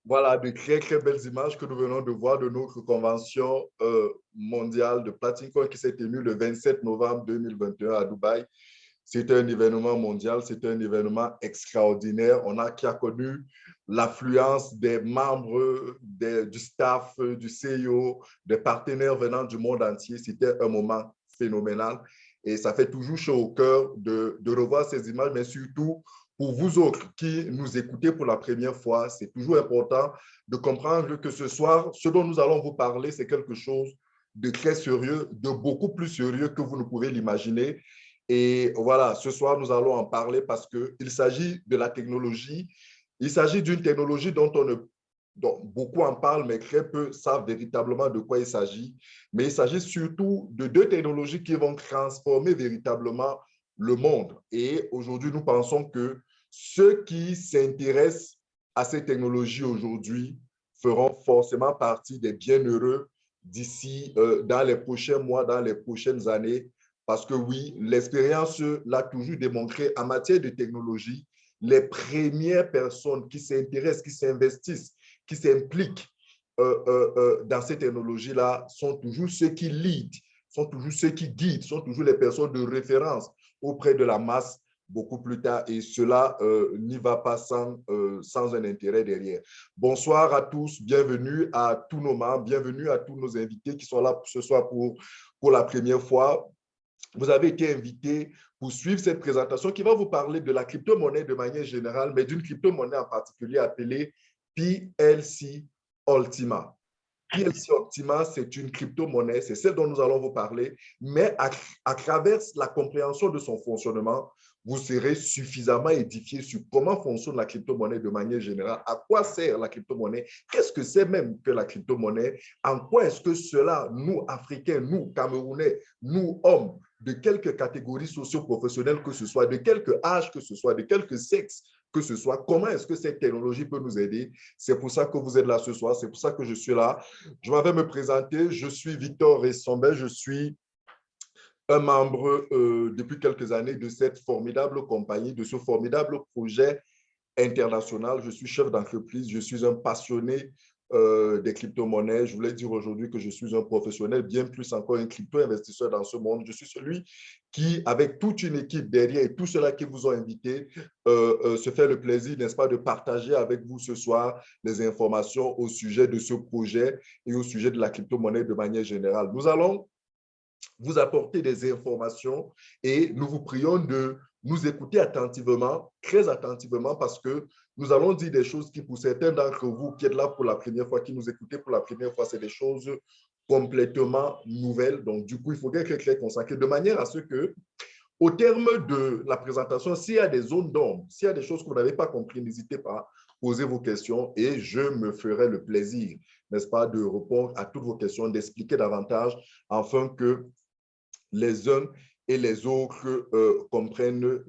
Voilà, de très, très belles images que nous venons de voir de notre convention mondiale de Platinum qui s'est tenue le 27 novembre 2021 à Dubaï. C'est un événement mondial, c'est un événement extraordinaire. Qui a connu l'affluence des membres du staff, du CIO, des partenaires venant du monde entier. C'était un moment phénoménal. Et ça fait toujours chaud au cœur de revoir ces images, mais surtout pour vous autres qui nous écoutez pour la première fois, c'est toujours important de comprendre que ce soir, ce dont nous allons vous parler, c'est quelque chose de très sérieux, de beaucoup plus sérieux que vous ne pouvez l'imaginer. Et voilà, ce soir, nous allons en parler parce qu'il s'agit de la technologie. Il s'agit d'une technologie dont beaucoup en parlent, mais très peu savent véritablement de quoi il s'agit. Mais il s'agit surtout de deux technologies qui vont transformer véritablement le monde. Et aujourd'hui, nous pensons que ceux qui s'intéressent à ces technologies aujourd'hui feront forcément partie des bienheureux d'ici, dans les prochains mois, dans les prochaines années, parce que oui, l'expérience l'a toujours démontré en matière de technologie, les premières personnes qui s'intéressent, qui s'investissent, qui s'impliquent dans ces technologies-là sont toujours ceux qui lead, sont toujours ceux qui guident, sont toujours les personnes de référence auprès de la masse beaucoup plus tard. Et cela n'y va pas sans un intérêt derrière. Bonsoir à tous, bienvenue à tous nos membres, bienvenue à tous nos invités qui sont là ce soir pour la première fois. Vous avez été invité pour suivre cette présentation qui va vous parler de la crypto-monnaie de manière générale, mais d'une crypto-monnaie en particulier appelée PLC Ultima. PLC Optima, c'est une crypto-monnaie, c'est celle dont nous allons vous parler, mais à travers la compréhension de son fonctionnement, vous serez suffisamment édifié sur comment fonctionne la crypto-monnaie de manière générale, à quoi sert la crypto-monnaie, qu'est-ce que c'est même que la crypto-monnaie, en quoi est-ce que cela, nous, Africains, nous, Camerounais, nous, hommes, de quelque catégorie socio-professionnelle que ce soit, de quelque âge que ce soit, de quelque sexe que ce soit, comment est-ce que cette technologie peut nous aider. C'est pour ça que vous êtes là ce soir, c'est pour ça que je suis là. Je m'avais me présenter, je suis Victor Ressambé, je suis un membre depuis quelques années de cette formidable compagnie, de ce formidable projet international. Je suis chef d'entreprise, je suis un passionné des crypto-monnaies. Je voulais dire aujourd'hui que je suis un professionnel, bien plus encore un crypto-investisseur dans ce monde. Je suis celui qui, avec toute une équipe derrière et tous ceux-là qui vous ont invité, se fait le plaisir, n'est-ce pas, de partager avec vous ce soir les informations au sujet de ce projet et au sujet de la crypto-monnaie de manière générale. Nous allons vous apporter des informations et nous vous prions de nous écouter attentivement, très attentivement, parce que nous allons dire des choses qui, pour certains d'entre vous qui êtes là pour la première fois, qui nous écoutez pour la première fois, c'est des choses complètement nouvelles. Donc, du coup, il faut être très consacré de manière à ce que, au terme de la présentation, s'il y a des zones d'ombre, s'il y a des choses que vous n'avez pas compris, n'hésitez pas à poser vos questions et je me ferai le plaisir, n'est-ce pas, de répondre à toutes vos questions, d'expliquer davantage afin que les uns et les autres comprennent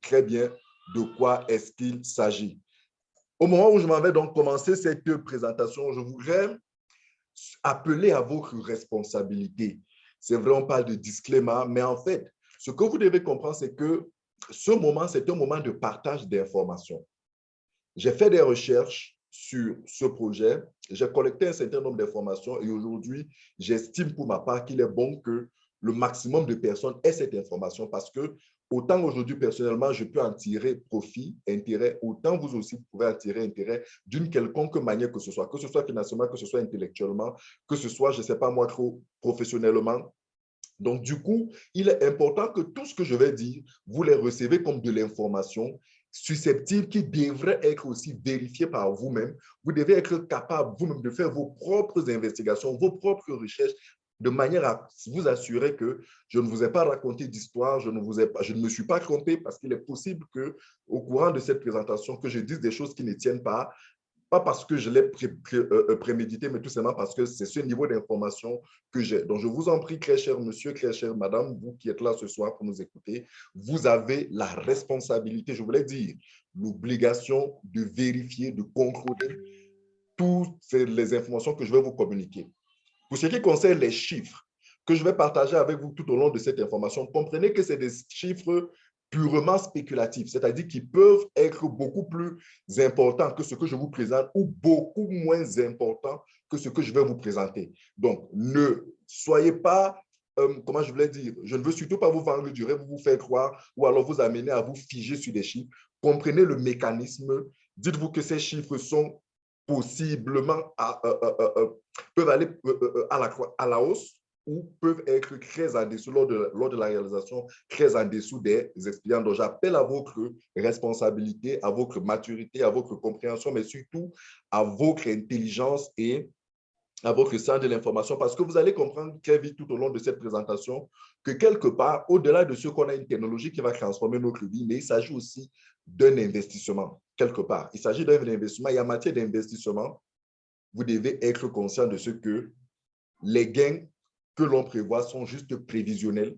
très bien de quoi est-ce qu'il s'agit. Au moment où je m'en vais donc commencer cette présentation, je voudrais appeler à votre responsabilité. C'est vrai, on parle de disclaimer, mais en fait, ce que vous devez comprendre, c'est que ce moment, c'est un moment de partage d'informations. J'ai fait des recherches sur ce projet, j'ai collecté un certain nombre d'informations et aujourd'hui, j'estime pour ma part qu'il est bon que le maximum de personnes aient cette information parce que autant aujourd'hui, personnellement, je peux en tirer profit, intérêt, autant vous aussi pouvez en tirer intérêt d'une quelconque manière que ce soit financièrement, que ce soit intellectuellement, que ce soit, je ne sais pas moi, trop professionnellement. Donc, du coup, il est important que tout ce que je vais dire, vous les recevez comme de l'information susceptible qui devrait être aussi vérifiée par vous-même. Vous devez être capable vous-même de faire vos propres investigations, vos propres recherches, de manière à vous assurer que je ne vous ai pas raconté d'histoire, je ne me suis pas trompé parce qu'il est possible que, au courant de cette présentation, que je dise des choses qui ne tiennent pas parce que je l'ai prémédité, mais tout simplement parce que c'est ce niveau d'information que j'ai. Donc, je vous en prie, très cher monsieur, très chère madame, vous qui êtes là ce soir pour nous écouter, vous avez la responsabilité, je voulais dire, l'obligation de vérifier, de contrôler toutes les informations que je vais vous communiquer. Pour ce qui concerne les chiffres que je vais partager avec vous tout au long de cette information, comprenez que c'est des chiffres purement spéculatifs, c'est-à-dire qui peuvent être beaucoup plus importants que ce que je vous présente ou beaucoup moins importants que ce que je vais vous présenter. Donc, ne soyez pas, comment je voulais dire, je ne veux surtout pas vous vendre du rêve, vous faire croire ou alors vous amener à vous figer sur des chiffres. Comprenez le mécanisme. Dites-vous que ces chiffres sont possiblement, peuvent aller à la hausse ou peuvent être très en dessous lors de la réalisation, très en dessous des expériences. Donc, j'appelle à votre responsabilité, à votre maturité, à votre compréhension, mais surtout à votre intelligence et à votre sens de l'information, parce que vous allez comprendre très vite tout au long de cette présentation que quelque part, au-delà de ce qu'on a une technologie qui va transformer notre vie, mais il s'agit aussi d'un investissement, quelque part. Il s'agit d'un investissement et en matière d'investissement, vous devez être conscient de ce que les gains que l'on prévoit sont juste prévisionnels.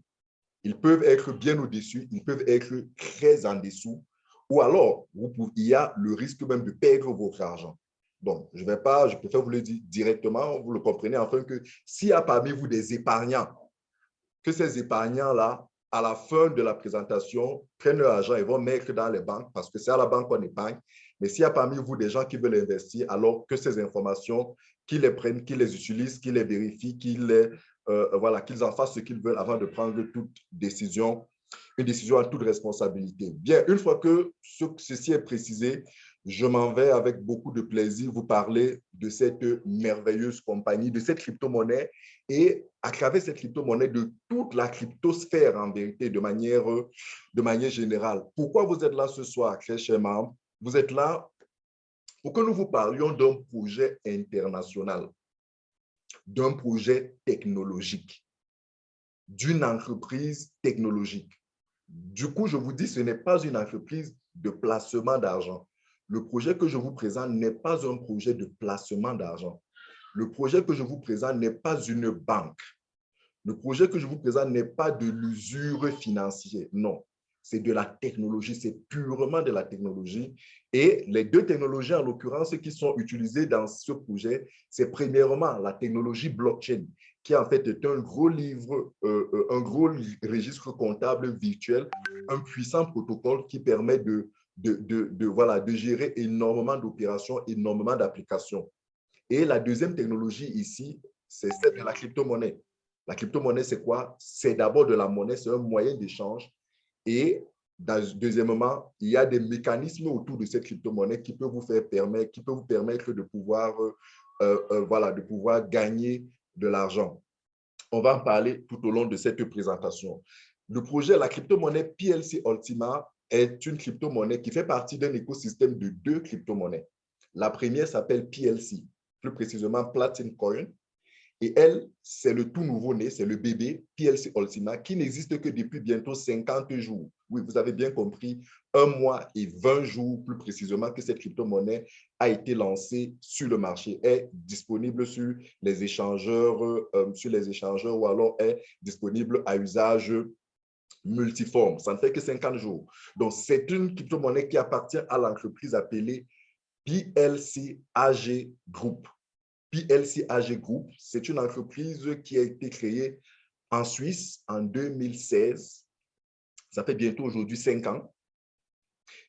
Ils peuvent être bien au-dessus, ils peuvent être très en dessous, ou alors il y a le risque même de perdre votre argent. Donc, je préfère vous le dire directement, vous le comprenez, afin que s'il y a parmi vous des épargnants, que ces épargnants-là, à la fin de la présentation, prennent leur argent et vont mettre dans les banques, parce que c'est à la banque qu'on épargne. Mais s'il y a parmi vous des gens qui veulent investir, alors que ces informations, qu'ils les prennent, qu'ils les utilisent, qu'ils les vérifient, voilà, qu'ils en fassent ce qu'ils veulent avant de prendre toute décision, une décision en toute responsabilité. Bien, une fois que ceci est précisé, je m'en vais avec beaucoup de plaisir vous parler de cette merveilleuse compagnie, de cette crypto-monnaie et à travers cette crypto-monnaie, de toute la cryptosphère en vérité, de manière générale. Pourquoi vous êtes là ce soir, très chers membres? Vous êtes là pour que nous vous parlions d'un projet international, d'un projet technologique, d'une entreprise technologique. Du coup, je vous dis, ce n'est pas une entreprise de placement d'argent. Le projet que je vous présente n'est pas un projet de placement d'argent. Le projet que je vous présente n'est pas une banque. Le projet que je vous présente n'est pas de l'usure financière. Non, c'est de la technologie, c'est purement de la technologie. Et les deux technologies, en l'occurrence, qui sont utilisées dans ce projet, c'est premièrement la technologie blockchain, qui en fait est un gros livre, un gros registre comptable virtuel, un puissant protocole qui permet voilà, de gérer énormément d'opérations, énormément d'applications. Et la deuxième technologie ici, c'est celle de la crypto-monnaie. La crypto-monnaie, c'est quoi? C'est d'abord de la monnaie, c'est un moyen d'échange. Et deuxièmement, il y a des mécanismes autour de cette crypto-monnaie qui peuvent vous permettre de pouvoir, voilà, de pouvoir gagner de l'argent. On va en parler tout au long de cette présentation. Le projet, la crypto-monnaie PLC Ultima est une crypto-monnaie qui fait partie d'un écosystème de deux crypto-monnaies. La première s'appelle PLC, plus précisément Platinum Coin. Et elle, c'est le tout nouveau-né, c'est le bébé PLC Ultima qui n'existe que depuis bientôt 50 jours. Oui, vous avez bien compris, 1 mois et 20 jours plus précisément que cette crypto-monnaie a été lancée sur le marché, est disponible sur les échangeurs ou alors est disponible à usage multiforme. Ça ne fait que 50 jours. Donc, c'est une crypto-monnaie qui appartient à l'entreprise appelée PLC AG Group. PLC AG Group, c'est une entreprise qui a été créée en Suisse en 2016. Ça fait bientôt aujourd'hui 5 ans.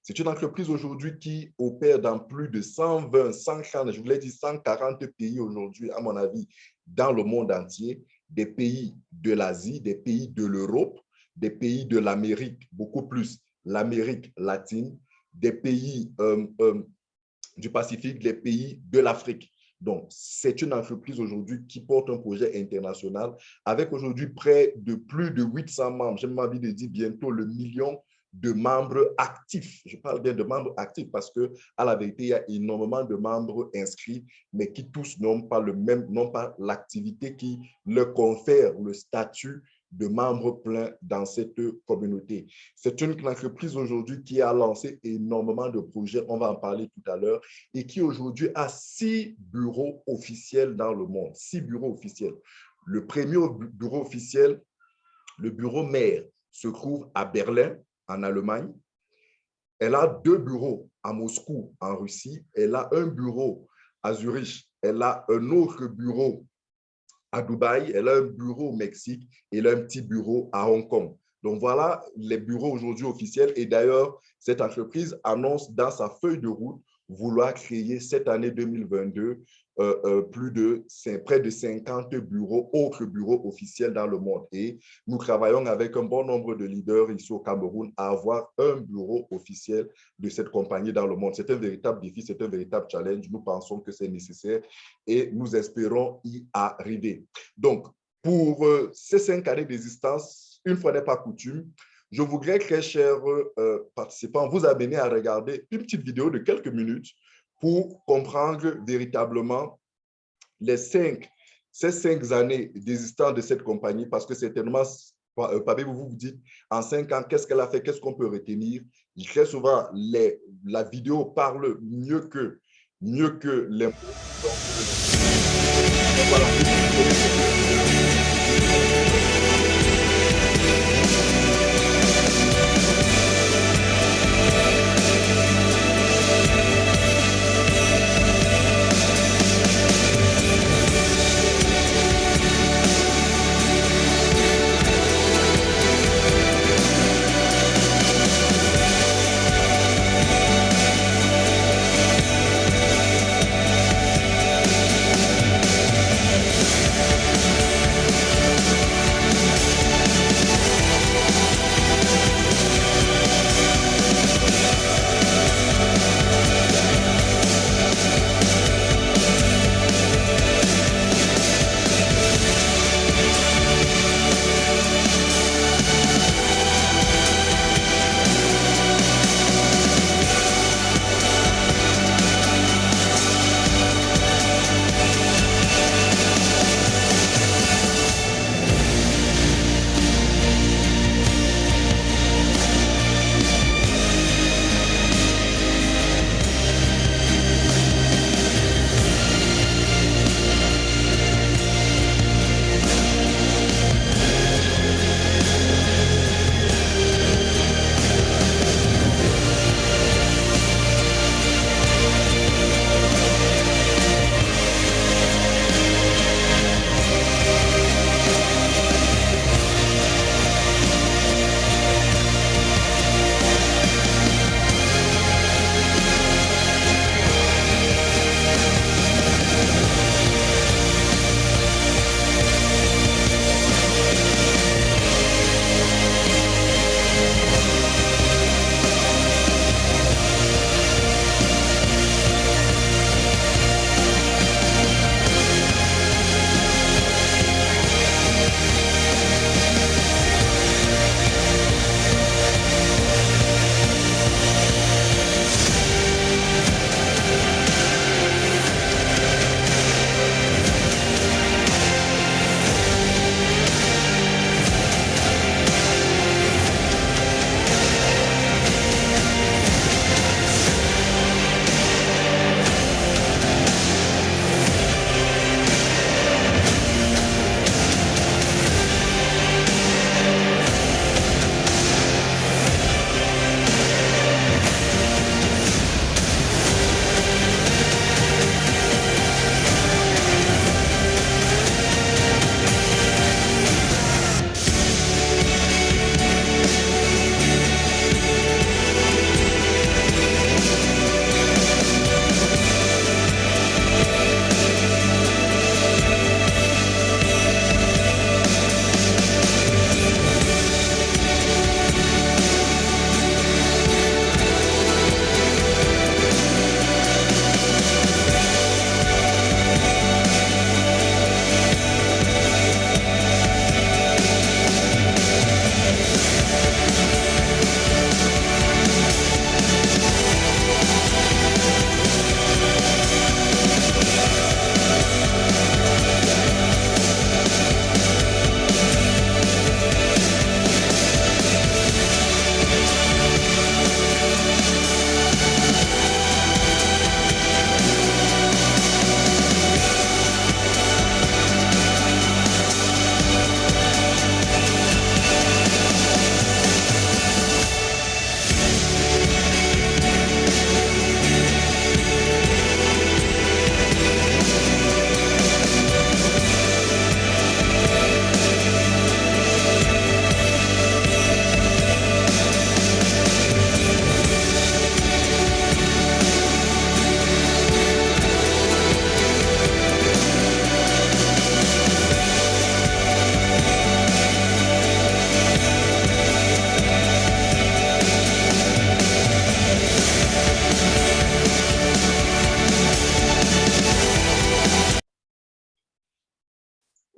C'est une entreprise aujourd'hui qui opère dans plus de 120, 140, je voulais dire 140 pays aujourd'hui, à mon avis, dans le monde entier, des pays de l'Asie, des pays de l'Europe, des pays de l'Amérique, beaucoup plus l'Amérique latine, des pays du Pacifique, des pays de l'Afrique. Donc, c'est une entreprise aujourd'hui qui porte un projet international avec aujourd'hui près de plus de 800 membres. J'ai même envie de dire bientôt le million de membres actifs. Je parle bien de membres actifs parce qu'à la vérité, il y a énormément de membres inscrits, mais qui tous n'ont pas l'activité qui leur confère le statut de membres pleins dans cette communauté. C'est une entreprise aujourd'hui qui a lancé énormément de projets, on va en parler tout à l'heure, et qui aujourd'hui a 6 bureaux officiels dans le monde, 6 bureaux officiels. Le premier bureau officiel, le bureau mère, se trouve à Berlin, en Allemagne. Elle a 2 bureaux à Moscou, en Russie. Elle a un bureau à Zurich. Elle a un autre bureau à Dubaï, elle a un bureau au Mexique et elle a un petit bureau à Hong Kong. Donc, voilà les bureaux aujourd'hui officiels. Et d'ailleurs, cette entreprise annonce dans sa feuille de route vouloir créer cette année 2022 près de 50 bureaux, autres bureaux officiels dans le monde. Et nous travaillons avec un bon nombre de leaders ici au Cameroun à avoir un bureau officiel de cette compagnie dans le monde. C'est un véritable défi, c'est un véritable challenge. Nous pensons que c'est nécessaire et nous espérons y arriver. Donc, pour ces 5 années d'existence, une fois n'est pas coutume, je voudrais, très chers participants, vous amener à regarder une petite vidéo de quelques minutes pour comprendre véritablement ces 5 années d'existence de cette compagnie, parce que certainement, Pape, vous vous dites, en 5 ans, qu'est-ce qu'elle a fait, qu'est-ce qu'on peut retenir? Très souvent, la vidéo parle mieux que les mots. Voilà.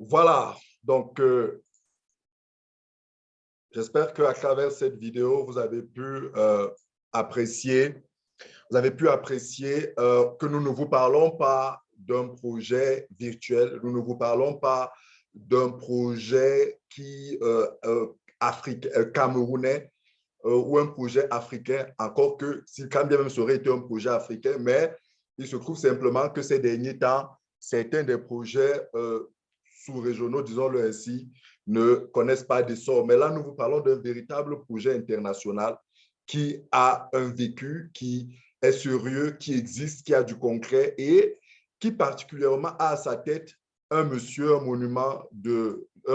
Voilà, donc j'espère qu'à travers cette vidéo, vous avez pu apprécier, que nous ne vous parlons pas d'un projet virtuel, nous ne vous parlons pas d'un projet camerounais ou un projet africain, encore que, si quand bien même ça aurait été un projet africain, mais il se trouve simplement que ces derniers temps, certains des projets sous-régionaux, disons-le ainsi, ne connaissent pas d'essor. Mais là, nous vous parlons d'un véritable projet international qui a un vécu, qui est sérieux, qui existe, qui a du concret et qui particulièrement a à sa tête un monsieur, un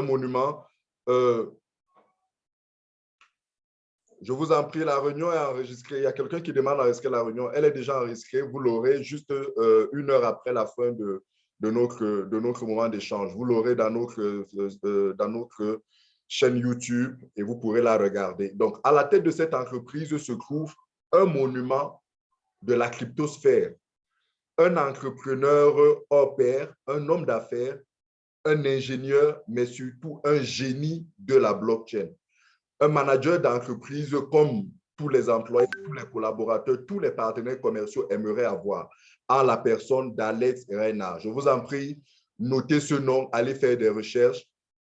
monument. Je vous en prie, la réunion est enregistrée. Il y a quelqu'un qui demande d'enregistrer la réunion. Elle est déjà enregistrée. Vous l'aurez juste 1 heure après la fin de notre moment d'échange. Vous l'aurez dans notre chaîne YouTube et vous pourrez la regarder. Donc, à la tête de cette entreprise se trouve un monument de la cryptosphère, un entrepreneur hors pair, un homme d'affaires, un ingénieur, mais surtout un génie de la blockchain. Un manager d'entreprise comme tous les employés, tous les collaborateurs, tous les partenaires commerciaux aimeraient avoir en la personne d'Alex Reinhardt. Je vous en prie, notez ce nom, allez faire des recherches.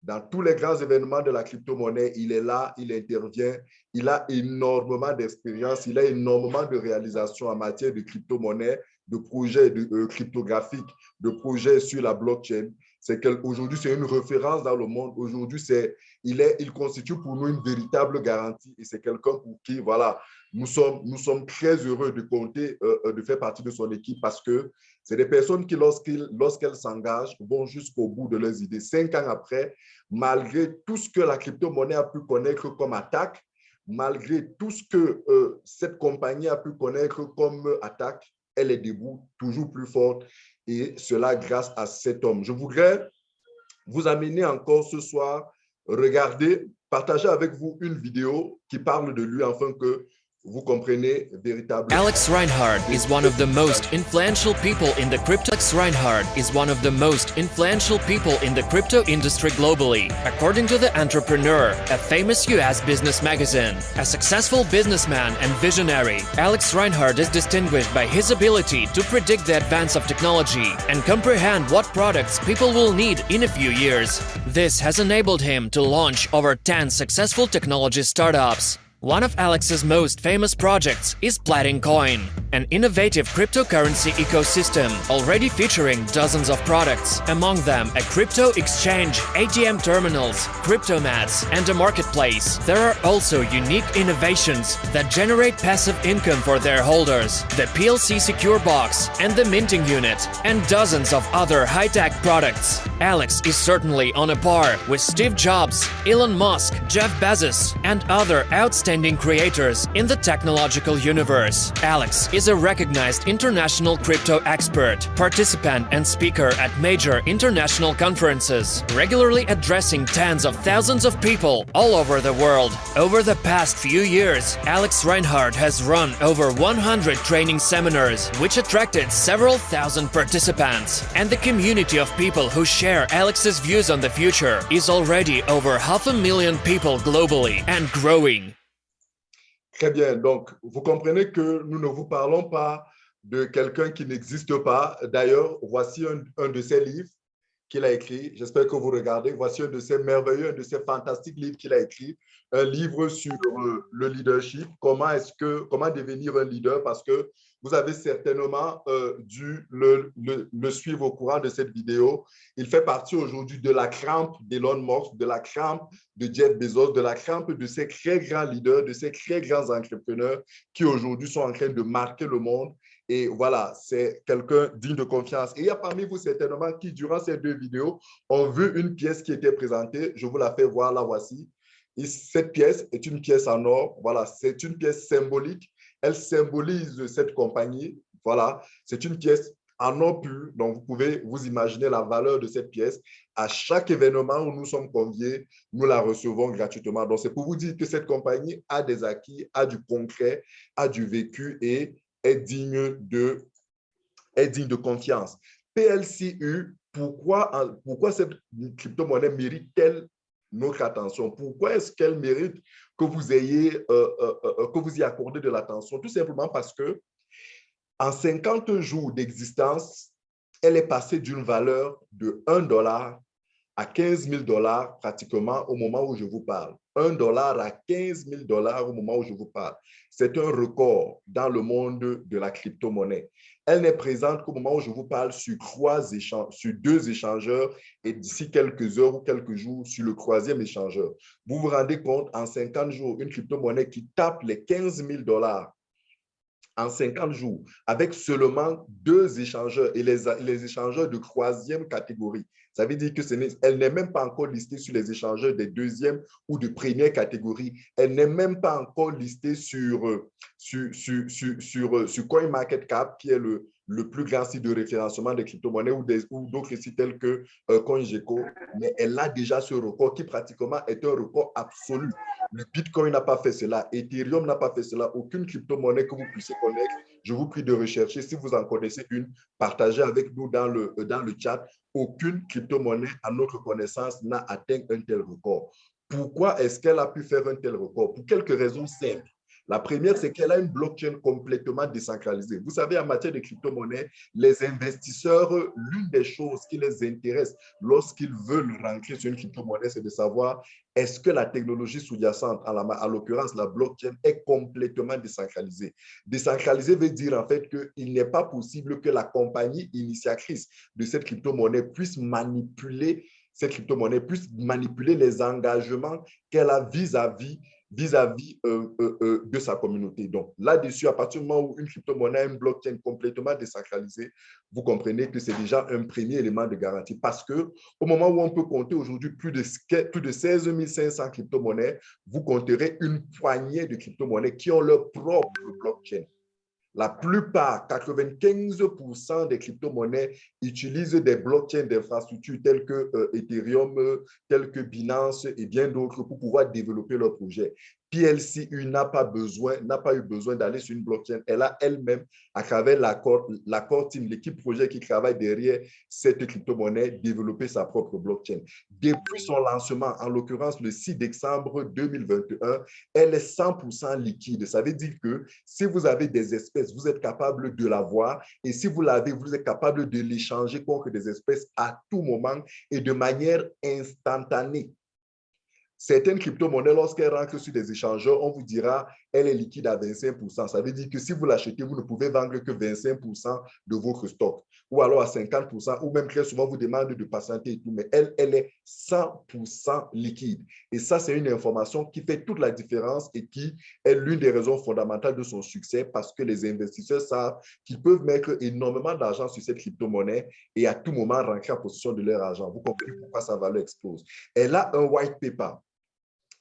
Dans tous les grands événements de la crypto-monnaie, il est là, il intervient, il a énormément d'expérience, il a énormément de réalisations en matière de crypto-monnaie, de projets cryptographiques, de projets sur la blockchain. Aujourd'hui, c'est une référence dans le monde. Aujourd'hui, il constitue pour nous une véritable garantie et c'est quelqu'un pour qui, voilà, nous sommes très heureux de compter, de faire partie de son équipe parce que c'est des personnes qui, lorsqu'elles s'engagent, vont jusqu'au bout de leurs idées. 5 ans après, malgré tout ce que la crypto-monnaie a pu connaître comme attaque, malgré tout ce que cette compagnie a pu connaître comme attaque, elle est debout, toujours plus forte et cela grâce à cet homme. Je voudrais vous amener encore ce soir, regarder, partager avec vous une vidéo qui parle de lui afin que vous compreniez véritablement. Alex Reinhardt is one of the most influential people in the crypto. Alex Reinhardt is one of the most influential people in the crypto industry globally, according to The Entrepreneur, a famous US business magazine. A successful businessman and visionary, Alex Reinhardt is distinguished by his ability to predict the advance of technology and comprehend what products people will need in a few years. This has enabled him to launch over 10 successful technology startups. One of Alex's most famous projects is Platin Coin, an innovative cryptocurrency ecosystem already featuring dozens of products, among them a crypto exchange, ATM terminals, cryptomats, and a marketplace. There are also unique innovations that generate passive income for their holders, the PLC Secure Box and the minting unit, and dozens of other high-tech products. Alex is certainly on a par with Steve Jobs, Elon Musk, Jeff Bezos, and other outstanding creators in the technological universe. Alex is a recognized international crypto expert, participant and speaker at major international conferences, regularly addressing tens of thousands of people all over the world. Over the past few years, Alex Reinhardt has run over 100 training seminars, which attracted several thousand participants, and the community of people who share Alex's views on the future is already over 500,000 people globally and growing. Très bien. Donc, vous comprenez que nous ne vous parlons pas de quelqu'un qui n'existe pas. D'ailleurs, voici un de ses livres qu'il a écrit. J'espère que vous regardez. Voici un de ces merveilleux, un de ces fantastiques livres qu'il a écrit. Un livre sur le leadership. Comment devenir un leader? Parce que vous avez certainement dû le suivre au courant de cette vidéo. Il fait partie aujourd'hui de la crampe d'Elon Musk, de la crampe de Jeff Bezos, de la crampe de ces très grands leaders, de ces très grands entrepreneurs qui aujourd'hui sont en train de marquer le monde. Et voilà, c'est quelqu'un digne de confiance. Et il y a parmi vous certainement qui, durant ces 2 vidéos, ont vu une pièce qui était présentée. Je vous la fais voir, la voici. Et cette pièce est une pièce en or. Voilà, c'est une pièce symbolique. Elle symbolise cette compagnie. Voilà, c'est une pièce en or pur. Donc, vous pouvez vous imaginer la valeur de cette pièce. À chaque événement où nous sommes conviés, nous la recevons gratuitement. Donc, c'est pour vous dire que cette compagnie a des acquis, a du concret, a du vécu et est digne de confiance. PLCU pourquoi cette crypto-monnaie mérite-t-elle notre attention? Pourquoi est-ce qu'elle mérite que vous y accordez de l'attention? Tout simplement parce que en 50 jours d'existence, elle est passée d'une valeur de 1 dollar à 15 000 dollars pratiquement au moment où je vous parle. 1 dollar à 15 000 dollars au moment où je vous parle. C'est un record dans le monde de la crypto-monnaie. Elle n'est présente qu'au moment où je vous parle sur deux échangeurs et d'ici quelques heures ou quelques jours sur le troisième échangeur. Vous vous rendez compte, en 50 jours, une crypto-monnaie qui tape les 15 000 dollars en 50 jours, avec seulement deux échangeurs et les échangeurs de troisième catégorie. Ça veut dire qu'elle n'est même pas encore listée sur les échangeurs de deuxième ou de première catégorie. Elle n'est même pas encore listée sur CoinMarketCap, qui est le plus grand site de référencement des crypto-monnaies ou d'autres sites tels que CoinGecko. Mais elle a déjà ce record qui pratiquement est un record absolu. Le Bitcoin n'a pas fait cela, Ethereum n'a pas fait cela, aucune crypto-monnaie que vous puissiez connaître. Je vous prie de rechercher. Si vous en connaissez une, partagez avec nous dans le chat. Aucune crypto-monnaie, à notre connaissance, n'a atteint un tel record. Pourquoi est-ce qu'elle a pu faire un tel record? Pour quelques raisons simples. La première, c'est qu'elle a une blockchain complètement décentralisée. Vous savez, en matière de crypto-monnaie, les investisseurs, l'une des choses qui les intéresse lorsqu'ils veulent rentrer sur une crypto-monnaie, c'est de savoir est-ce que la technologie sous-jacente, en l'occurrence la blockchain, est complètement décentralisée. Décentralisée veut dire en fait qu'il n'est pas possible que la compagnie initiatrice de cette crypto-monnaie puisse manipuler cette crypto-monnaie, puisse manipuler les engagements qu'elle a vis-à-vis de sa communauté. Donc, là-dessus, à partir du moment où une crypto-monnaie, une blockchain complètement décentralisée, vous comprenez que c'est déjà un premier élément de garantie parce que au moment où on peut compter aujourd'hui plus de 16 500 crypto-monnaies, vous compterez une poignée de crypto-monnaies qui ont leur propre blockchain. La plupart, 95% des crypto-monnaies utilisent des blockchains d'infrastructures telles que Ethereum, telles que Binance et bien d'autres pour pouvoir développer leur projet. PLCU n'a pas eu besoin d'aller sur une blockchain. Elle a elle-même, à travers l'accord team, l'équipe projet qui travaille derrière cette crypto-monnaie, développé sa propre blockchain. Depuis son lancement, en l'occurrence le 6 décembre 2021, elle est 100% liquide. Ça veut dire que si vous avez des espèces, vous êtes capable de l'avoir et si vous l'avez, vous êtes capable de l'échanger contre des espèces à tout moment et de manière instantanée. Certaines crypto-monnaies, lorsqu'elles rentrent sur des échangeurs, on vous dira elle est liquide à 25%. Ça veut dire que si vous l'achetez, vous ne pouvez vendre que 25% de votre stock. Ou alors à 50%, ou même très souvent, vous demande de patienter et tout. Mais elle est 100% liquide. Et ça, c'est une information qui fait toute la différence et qui est l'une des raisons fondamentales de son succès parce que les investisseurs savent qu'ils peuvent mettre énormément d'argent sur cette crypto-monnaie et à tout moment rentrer en possession de leur argent. Vous comprenez pourquoi sa valeur explose. Elle a un white paper.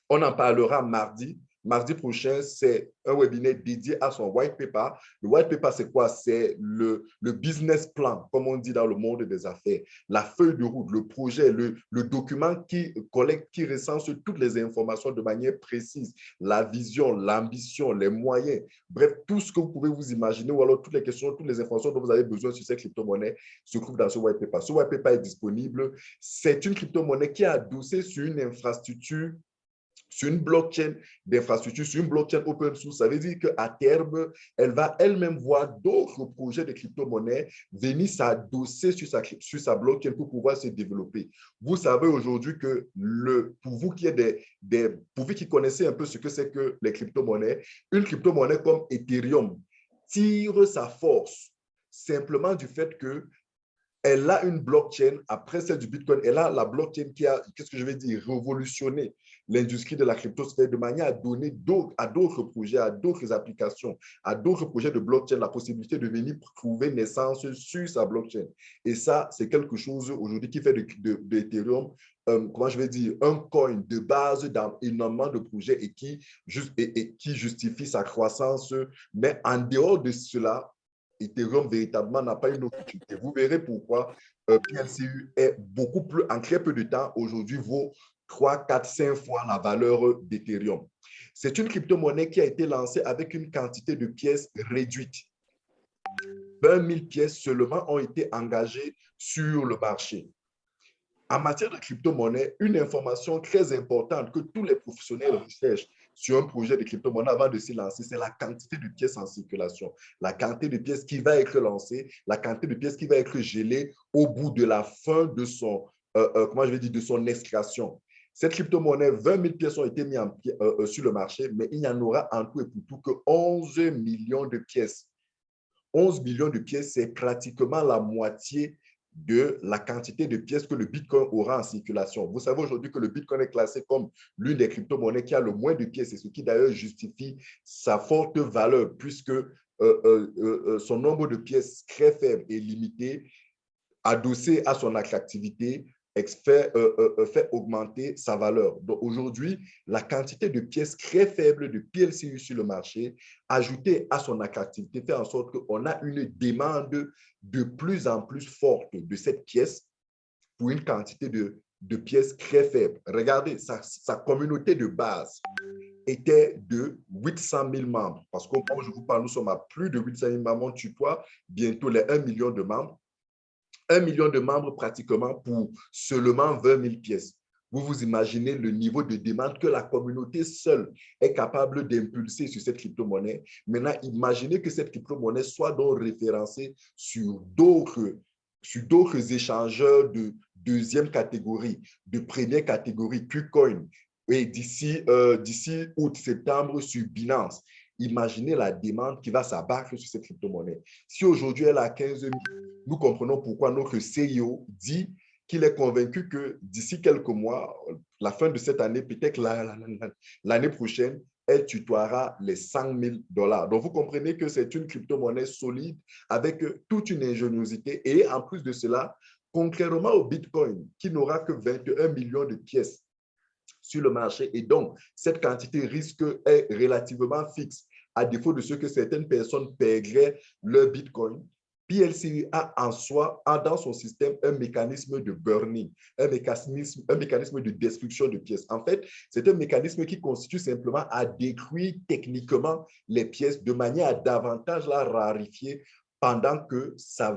On en parlera mardi. Mardi prochain, c'est un webinaire dédié à son white paper. Le white paper, c'est quoi? C'est le business plan, comme on dit dans le monde des affaires. La feuille de route, le projet, le document qui collecte, qui recense toutes les informations de manière précise. La vision, l'ambition, les moyens. Bref, tout ce que vous pouvez vous imaginer ou alors toutes les questions, toutes les informations dont vous avez besoin sur ces crypto-monnaies se trouvent dans ce white paper. Ce white paper est disponible. C'est une crypto-monnaie qui est adossée sur une infrastructure sur une blockchain d'infrastructure, sur une blockchain open source. Ça veut dire qu'à terme, elle va elle-même voir d'autres projets de crypto-monnaies venir s'adosser sur sa blockchain pour pouvoir se développer. Vous savez aujourd'hui que pour vous qui connaissez un peu ce que c'est que les crypto-monnaies, une crypto-monnaie comme Ethereum tire sa force simplement du fait que elle a une blockchain, après celle du Bitcoin, elle a la blockchain qui a, qu'est-ce que je vais dire, révolutionné l'industrie de la cryptosphère de manière à donner à d'autres projets, à d'autres applications, à d'autres projets de blockchain la possibilité de venir trouver naissance sur sa blockchain. Et ça, c'est quelque chose aujourd'hui qui fait de Ethereum, comment je vais dire, un coin de base dans énormément de projets et qui justifie sa croissance. Mais en dehors de cela, Ethereum véritablement n'a pas une autre utilité. Vous verrez pourquoi PLCU est beaucoup plus, en très peu de temps, aujourd'hui, vaut 3, 4, 5 fois la valeur d'Ethereum. C'est une crypto-monnaie qui a été lancée avec une quantité de pièces réduite. 20 000 pièces seulement ont été engagées sur le marché. En matière de crypto-monnaie, une information très importante que tous les professionnels recherchent sur un projet de crypto-monnaie avant de s'y lancer, c'est la quantité de pièces en circulation, la quantité de pièces qui va être lancée, la quantité de pièces qui va être gelée au bout de la fin de son, comment je vais dire, de son extraction. Cette crypto-monnaie, 20 000 pièces ont été mises sur le marché, mais il n'y en aura en tout et pour tout que 11 millions de pièces. 11 millions de pièces, c'est pratiquement la moitié de la quantité de pièces que le Bitcoin aura en circulation. Vous savez aujourd'hui que le Bitcoin est classé comme l'une des crypto-monnaies qui a le moins de pièces, et ce qui d'ailleurs justifie sa forte valeur, puisque son nombre de pièces très faible et limité, adossé à son attractivité, fait augmenter sa valeur. Donc aujourd'hui, la quantité de pièces très faible de PLCU sur le marché, ajoutée à son attractivité, fait en sorte qu'on a une demande de plus en plus forte de cette pièce pour une quantité de pièces très faible. Regardez, sa communauté de base était de 800 000 membres. Parce qu'au moment où je vous parle, nous sommes à plus de 800 000 membres. On tutoie bientôt les 1 million de membres. 1 million de membres pratiquement pour seulement 20 000 pièces. Vous vous imaginez le niveau de demande que la communauté seule est capable d'impulser sur cette crypto-monnaie. Maintenant, imaginez que cette crypto-monnaie soit donc référencée sur d'autres échangeurs de deuxième catégorie, de première catégorie, KuCoin, et d'ici août-septembre sur Binance. Imaginez la demande qui va s'abattre sur cette crypto-monnaie. Si aujourd'hui elle a 15 000, nous comprenons pourquoi notre CIO dit qu'il est convaincu que d'ici quelques mois, la fin de cette année, peut-être l'année prochaine, elle tutoiera les 100 000 $. Donc, vous comprenez que c'est une crypto-monnaie solide avec toute une ingéniosité. Et en plus de cela, contrairement au Bitcoin, qui n'aura que 21 millions de pièces sur le marché, et donc cette quantité risque est relativement fixe, à défaut de ce que certaines personnes paieraient leur Bitcoin. PLCU a en soi, a dans son système un mécanisme de burning, un mécanisme de destruction de pièces. En fait, c'est un mécanisme qui constitue simplement à détruire techniquement les pièces de manière à davantage la rarifier pendant que sa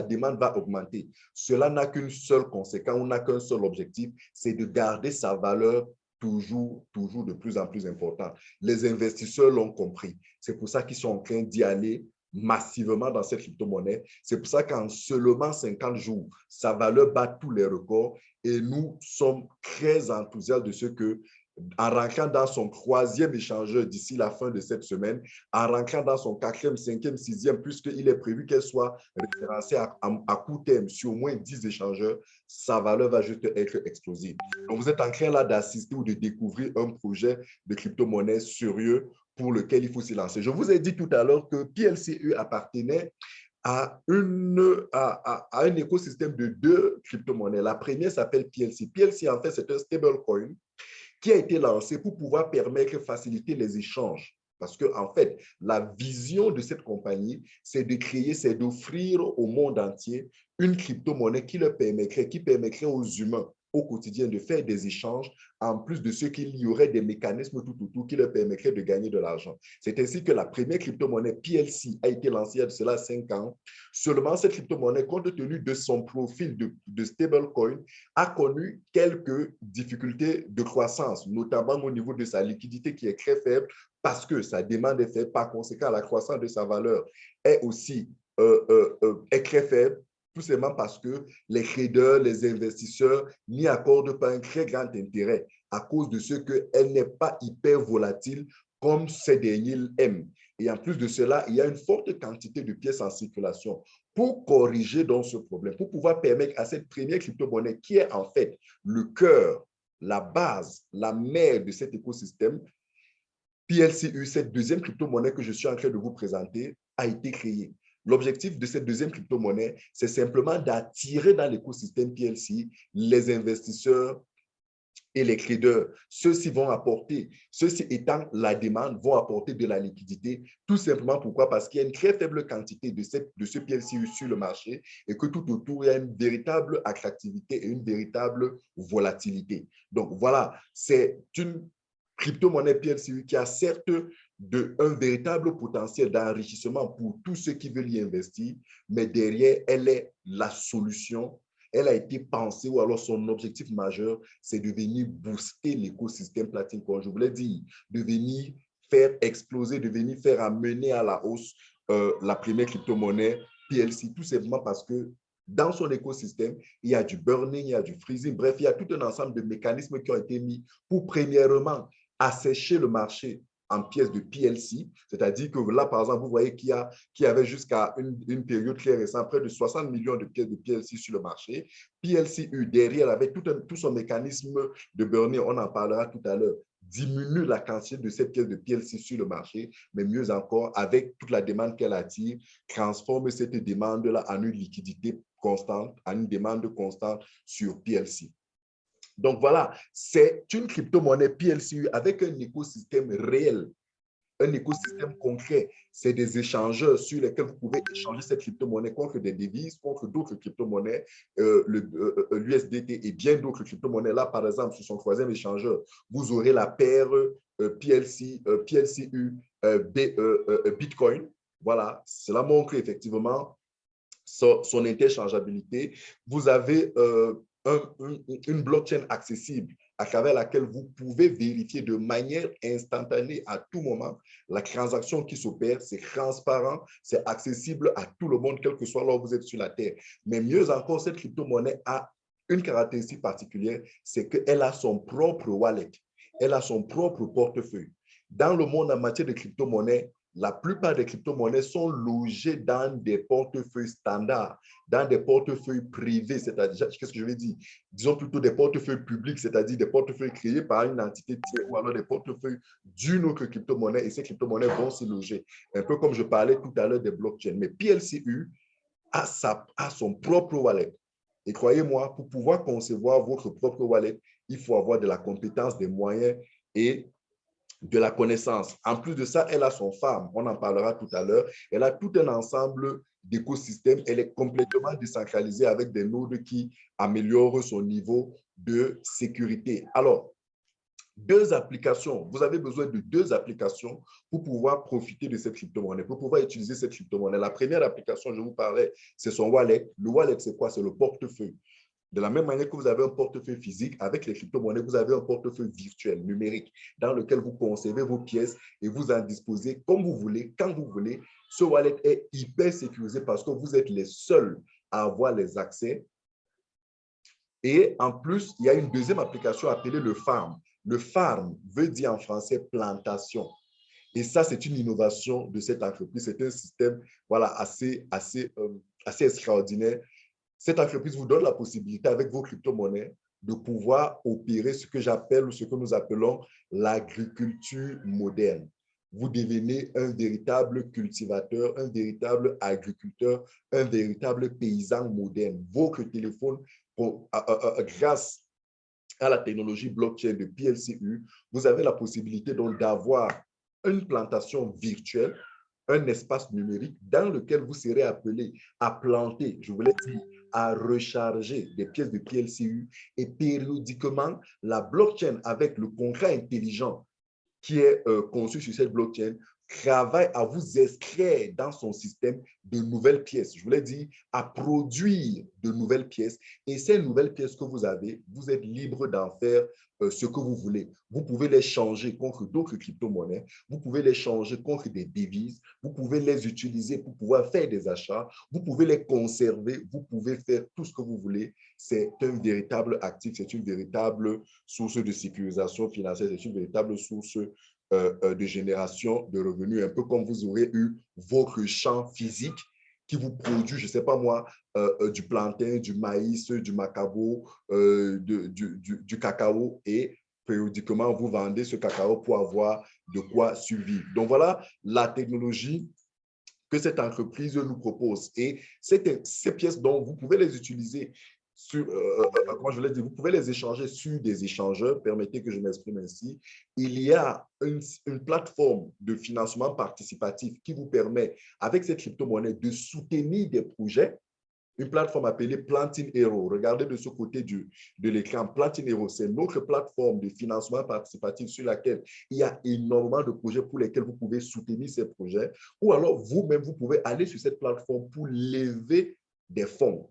demande va augmenter. Cela n'a qu'une seule conséquence, on n'a qu'un seul objectif, c'est de garder sa valeur toujours de plus en plus importante. Les investisseurs l'ont compris. C'est pour ça qu'ils sont en train d'y aller massivement dans cette crypto-monnaie. C'est pour ça qu'en seulement 50 jours, sa valeur bat tous les records et nous sommes très enthousiastes de ce que, en rentrant dans son 3e échangeur d'ici la fin de cette semaine, en rentrant dans son 4e, 5e, 6e, puisqu'il est prévu qu'elle soit référencée à court terme sur au moins 10 échangeurs, sa valeur va juste être explosive. Donc, vous êtes en train là d'assister ou de découvrir un projet de crypto-monnaie sérieux pour lequel il faut s'y lancer. Je vous ai dit tout à l'heure que PLCU appartenait à un écosystème de 2 crypto-monnaies. La première s'appelle PLC. PLC, en fait, c'est un stablecoin qui a été lancé pour pouvoir permettre, faciliter les échanges. Parce que, en fait, la vision de cette compagnie, c'est de créer, c'est d'offrir au monde entier une crypto-monnaie qui permettrait aux humains au quotidien de faire des échanges, en plus de ce qu'il y aurait des mécanismes tout autour qui leur permettraient de gagner de l'argent. C'est ainsi que la première crypto-monnaie PLC a été lancée il y a de cela 5 ans. Seulement, cette crypto-monnaie, compte tenu de son profil de stablecoin, a connu quelques difficultés de croissance, notamment au niveau de sa liquidité qui est très faible parce que sa demande est faible. Par conséquent, la croissance de sa valeur est aussi est très faible, tout simplement parce que les traders, les investisseurs n'y accordent pas un très grand intérêt à cause de ce qu'elle n'est pas hyper volatile comme ces derniers aiment. Et en plus de cela, il y a une forte quantité de pièces en circulation. Pour corriger donc ce problème, pour pouvoir permettre à cette première crypto-monnaie qui est en fait le cœur, la base, la mère de cet écosystème, PLCU, cette deuxième crypto-monnaie que je suis en train de vous présenter, a été créée. L'objectif de cette deuxième crypto-monnaie, c'est simplement d'attirer dans l'écosystème PLC les investisseurs et les traders. Ceux-ci vont apporter, ceux-ci étant la demande, vont apporter de la liquidité. Tout simplement pourquoi? Parce qu'il y a une très faible quantité de ce PLC sur le marché et que tout autour, il y a une véritable attractivité et une véritable volatilité. Donc voilà, c'est une crypto-monnaie PLCU qui a certes un véritable potentiel d'enrichissement pour tous ceux qui veulent y investir, mais derrière, elle est la solution. Elle a été pensée, ou alors son objectif majeur, c'est de venir booster l'écosystème Platine Coin. Je voulais dire, de venir faire exploser, de venir faire amener à la hausse la première crypto-monnaie PLC, tout simplement parce que dans son écosystème, il y a du burning, il y a du freezing, bref, il y a tout un ensemble de mécanismes qui ont été mis pour, premièrement, assécher le marché en pièces de PLC, c'est-à-dire que là, par exemple, vous voyez qu'il y avait jusqu'à une période très récente près de 60 millions de pièces de PLC sur le marché. PLCU, derrière, avec tout son mécanisme de burning, on en parlera tout à l'heure, diminue la quantité de cette pièce de PLC sur le marché, mais mieux encore, avec toute la demande qu'elle attire, transforme cette demande-là en une liquidité constante, en une demande constante sur PLC. Donc voilà, c'est une crypto-monnaie PLCU avec un écosystème réel, un écosystème concret. C'est des échangeurs sur lesquels vous pouvez échanger cette crypto-monnaie contre des devises, contre d'autres crypto-monnaies, l'USDT et bien d'autres crypto-monnaies. Là, par exemple, sur son troisième échangeur, vous aurez la paire PLCU Bitcoin. Voilà, cela montre effectivement son interchangeabilité. Vous avez une blockchain accessible à travers laquelle vous pouvez vérifier de manière instantanée à tout moment la transaction qui s'opère. C'est transparent, c'est accessible à tout le monde, quel que soit là où vous êtes sur la Terre. Mais mieux encore, cette crypto-monnaie a une caractéristique particulière, c'est qu'elle a son propre wallet, elle a son propre portefeuille. Dans le monde en matière de crypto-monnaie, la plupart des crypto-monnaies sont logées dans des portefeuilles standards, dans des portefeuilles privés, c'est-à-dire, qu'est-ce que je veux dire? Disons plutôt des portefeuilles publics, c'est-à-dire des portefeuilles créés par une entité tiers ou alors des portefeuilles d'une autre crypto-monnaie et ces crypto-monnaies vont s'y loger. Un peu comme je parlais tout à l'heure des blockchains. Mais PLCU a son propre wallet. Et croyez-moi, pour pouvoir concevoir votre propre wallet, il faut avoir de la compétence, des moyens et de la connaissance. En plus de ça, elle a son farm, on en parlera tout à l'heure. Elle a tout un ensemble d'écosystèmes. Elle est complètement décentralisée avec des nodes qui améliorent son niveau de sécurité. Alors, deux applications. Vous avez besoin de deux applications pour pouvoir profiter de cette crypto-monnaie, pour pouvoir utiliser cette crypto-monnaie. La première application, je vous parlais, c'est son wallet. Le wallet, c'est quoi? C'est le portefeuille. De la même manière que vous avez un portefeuille physique, avec les crypto-monnaies, vous avez un portefeuille virtuel, numérique, dans lequel vous conservez vos pièces et vous en disposez comme vous voulez, quand vous voulez. Ce wallet est hyper sécurisé parce que vous êtes les seuls à avoir les accès. Et en plus, il y a une deuxième application appelée le farm. Le farm veut dire en français plantation. Et ça, c'est une innovation de cette entreprise. C'est un système voilà, assez extraordinaire. Cette entreprise vous donne la possibilité, avec vos crypto-monnaies, de pouvoir opérer ce que j'appelle ou ce que nous appelons l'agriculture moderne. Vous devenez un véritable cultivateur, un véritable agriculteur, un véritable paysan moderne. Votre téléphone, grâce à la technologie blockchain de PLCU, vous avez la possibilité donc d'avoir une plantation virtuelle, un espace numérique dans lequel vous serez appelé à planter, je voulais dire, à recharger des pièces de PLCU et périodiquement, la blockchain avec le contrat intelligent qui est conçu sur cette blockchain travaille à vous extraire dans son système de nouvelles pièces. Je voulais dire à produire de nouvelles pièces. Et ces nouvelles pièces que vous avez, vous êtes libre d'en faire ce que vous voulez. Vous pouvez les changer contre d'autres crypto-monnaies. Vous pouvez les changer contre des devises. Vous pouvez les utiliser pour pouvoir faire des achats. Vous pouvez les conserver. Vous pouvez faire tout ce que vous voulez. C'est un véritable actif. C'est une véritable source de sécurisation financière. C'est une véritable source de génération de revenus, un peu comme vous aurez eu votre champ physique qui vous produit, je ne sais pas moi, du plantain, du maïs, du macabo, du cacao et périodiquement, vous vendez ce cacao pour avoir de quoi survivre. Donc, voilà la technologie que cette entreprise nous propose. Et ces pièces, donc, vous pouvez les utiliser sur, comment je voulais dire, vous pouvez les échanger sur des échangeurs, permettez que je m'exprime ainsi. Il y a une plateforme de financement participatif qui vous permet, avec cette crypto-monnaie, de soutenir des projets une plateforme appelée Planting Hero. Regardez de ce côté de l'écran. Planting Hero, c'est notre plateforme de financement participatif sur laquelle il y a énormément de projets pour lesquels vous pouvez soutenir ces projets. Ou alors, vous-même, vous pouvez aller sur cette plateforme pour lever des fonds.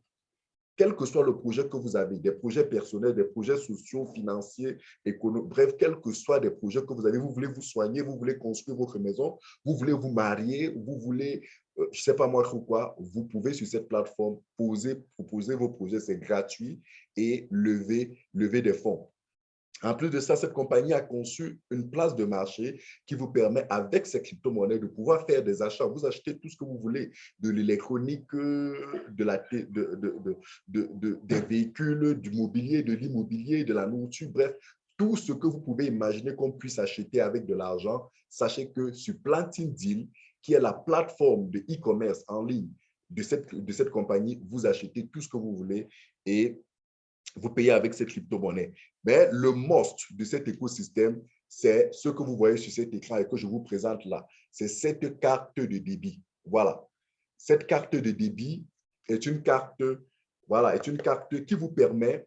Quel que soit le projet que vous avez, des projets personnels, des projets sociaux, financiers, économiques, bref, quels que soient des projets que vous avez, vous voulez vous soigner, vous voulez construire votre maison, vous voulez vous marier, vous voulez, je ne sais pas moi quoi, vous pouvez sur cette plateforme proposer vos projets, c'est gratuit et lever des fonds. En plus de ça, cette compagnie a conçu une place de marché qui vous permet, avec ces crypto-monnaies, de pouvoir faire des achats. Vous achetez tout ce que vous voulez, de l'électronique, des véhicules, du mobilier, de l'immobilier, de la nourriture, bref, tout ce que vous pouvez imaginer qu'on puisse acheter avec de l'argent. Sachez que sur Planting Deal, qui est la plateforme de e-commerce en ligne de cette compagnie, vous achetez tout ce que vous voulez et vous payez avec cette crypto-monnaie. Mais le must de cet écosystème, c'est ce que vous voyez sur cet écran et que je vous présente là. C'est cette carte de débit. Voilà. Cette carte de débit est une carte, voilà, est une carte qui vous permet,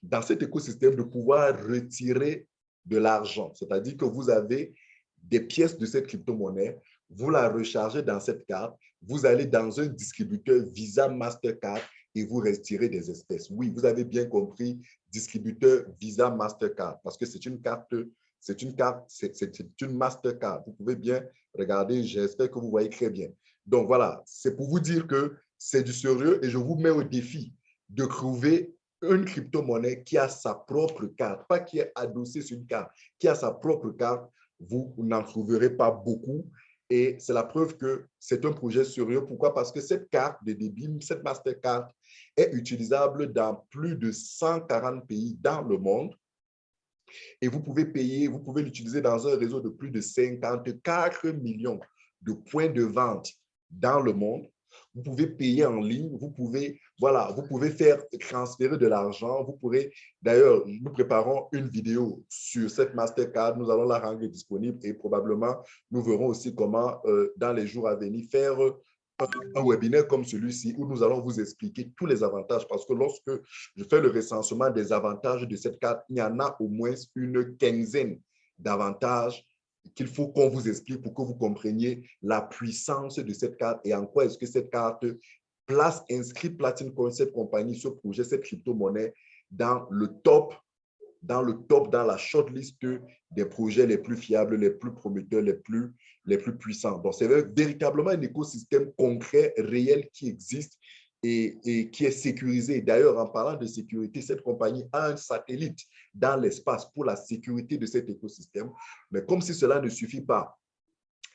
dans cet écosystème, de pouvoir retirer de l'argent. C'est-à-dire que vous avez des pièces de cette crypto-monnaie, vous la rechargez dans cette carte, vous allez dans un distributeur Visa Mastercard et vous retirez des espèces. Oui, vous avez bien compris, distributeur Visa Mastercard, parce que c'est une Mastercard. Vous pouvez bien regarder, j'espère que vous voyez très bien. Donc voilà, c'est pour vous dire que c'est du sérieux et je vous mets au défi de trouver une crypto-monnaie qui a sa propre carte, pas qui est adossée sur une carte, qui a sa propre carte. Vous n'en trouverez pas beaucoup. Et c'est la preuve que c'est un projet sérieux. Pourquoi? Parce que cette carte de débit, cette Mastercard, est utilisable dans plus de 140 pays dans le monde. Et vous pouvez l'utiliser dans un réseau de plus de 54 millions de points de vente dans le monde. Vous pouvez payer en ligne, vous pouvez faire transférer de l'argent. Vous pourrez, d'ailleurs, nous préparons une vidéo sur cette Mastercard. Nous allons la rendre disponible et probablement, nous verrons aussi comment, dans les jours à venir, faire un webinaire comme celui-ci où nous allons vous expliquer tous les avantages parce que lorsque je fais le recensement des avantages de cette carte, il y en a au moins une quinzaine d'avantages qu'il faut qu'on vous explique pour que vous compreniez la puissance de cette carte et en quoi est-ce que cette carte inscrit Platin Coin, cette compagnie, ce projet, cette crypto-monnaie dans la shortlist des projets les plus fiables, les plus prometteurs, les plus puissants. Donc, c'est véritablement un écosystème concret, réel qui existe et qui est sécurisé. D'ailleurs, en parlant de sécurité, cette compagnie a un satellite dans l'espace pour la sécurité de cet écosystème. Mais comme si cela ne suffit pas,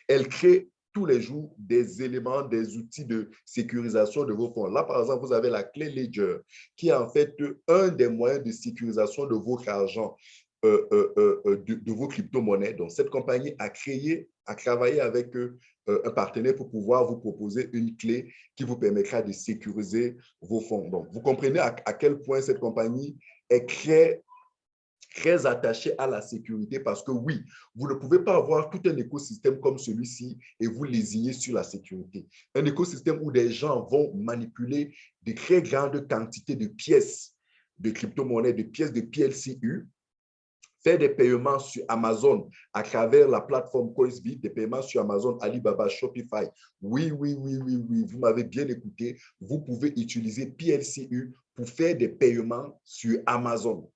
elle crée tous les jours des éléments, des outils de sécurisation de vos fonds. Là, par exemple, vous avez la clé Ledger, qui est en fait un des moyens de sécurisation de votre argent, de vos crypto-monnaies. Donc, cette compagnie a travaillé avec un partenaire pour pouvoir vous proposer une clé qui vous permettra de sécuriser vos fonds. Donc, vous comprenez à quel point cette compagnie est très attaché à la sécurité parce que oui, vous ne pouvez pas avoir tout un écosystème comme celui-ci et vous lésinez sur la sécurité. Un écosystème où des gens vont manipuler de très grandes quantités de pièces de crypto-monnaies, de pièces de PLCU, faire des paiements sur Amazon à travers la plateforme Coinsbit, des paiements sur Amazon, Alibaba, Shopify. Oui, vous m'avez bien écouté. Vous pouvez utiliser PLCU pour faire des paiements sur Amazon.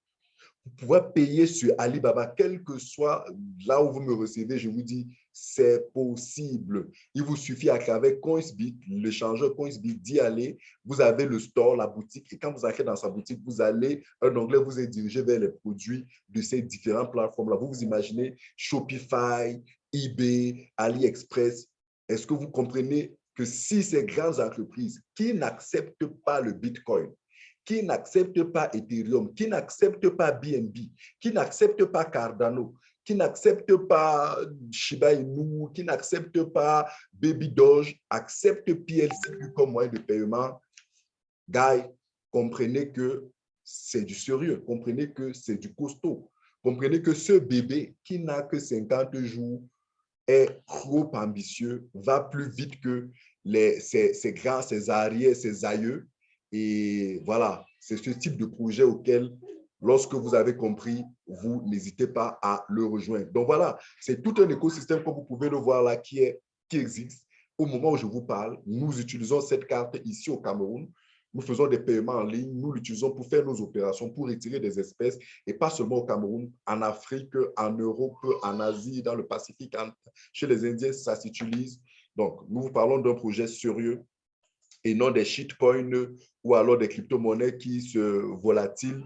Vous pouvez payer sur Alibaba, quel que soit là où vous me recevez, je vous dis, c'est possible. Il vous suffit à travers Coinsbit, l'échangeur Coinsbit, d'y aller. Vous avez le store, la boutique, et quand vous achetez dans sa boutique, vous allez, un onglet vous est dirigé vers les produits de ces différentes plateformes-là. Vous vous imaginez Shopify, eBay, AliExpress. Est-ce que vous comprenez que si ces grandes entreprises qui n'acceptent pas le Bitcoin, qui n'acceptent pas Ethereum, qui n'acceptent pas BNB, qui n'acceptent pas Cardano, qui n'acceptent pas Shiba Inu, qui n'acceptent pas Baby Doge, acceptent PLCU comme moyen de paiement, guys, comprenez que c'est du sérieux, comprenez que c'est du costaud, comprenez que ce bébé qui n'a que 50 jours est trop ambitieux, va plus vite que ses grands, ses arrières, ses aïeux. Et voilà, c'est ce type de projet auquel, lorsque vous avez compris, vous n'hésitez pas à le rejoindre. Donc voilà, c'est tout un écosystème, comme vous pouvez le voir là, qui existe. Au moment où je vous parle, nous utilisons cette carte ici au Cameroun. Nous faisons des paiements en ligne, nous l'utilisons pour faire nos opérations, pour retirer des espèces, et pas seulement au Cameroun, en Afrique, en Europe, en Asie, dans le Pacifique, chez les Indiens, ça s'utilise. Donc, nous vous parlons d'un projet sérieux et non des shitcoins ou alors des crypto-monnaies qui se volatiles,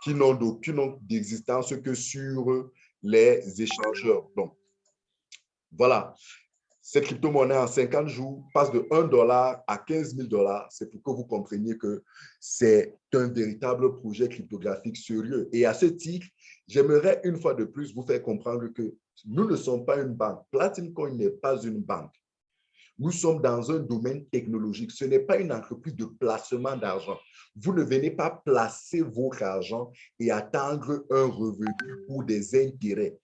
qui n'ont d'aucune existence que sur les échangeurs. Donc, voilà. Cette crypto-monnaie en 50 jours passe de 1 dollar à 15 000 $. C'est pour que vous compreniez que c'est un véritable projet cryptographique sérieux. Et à ce titre, j'aimerais une fois de plus vous faire comprendre que nous ne sommes pas une banque. Platinum Coin n'est pas une banque. Nous sommes dans un domaine technologique. Ce n'est pas une entreprise de placement d'argent. Vous ne venez pas placer votre argent et attendre un revenu ou des intérêts.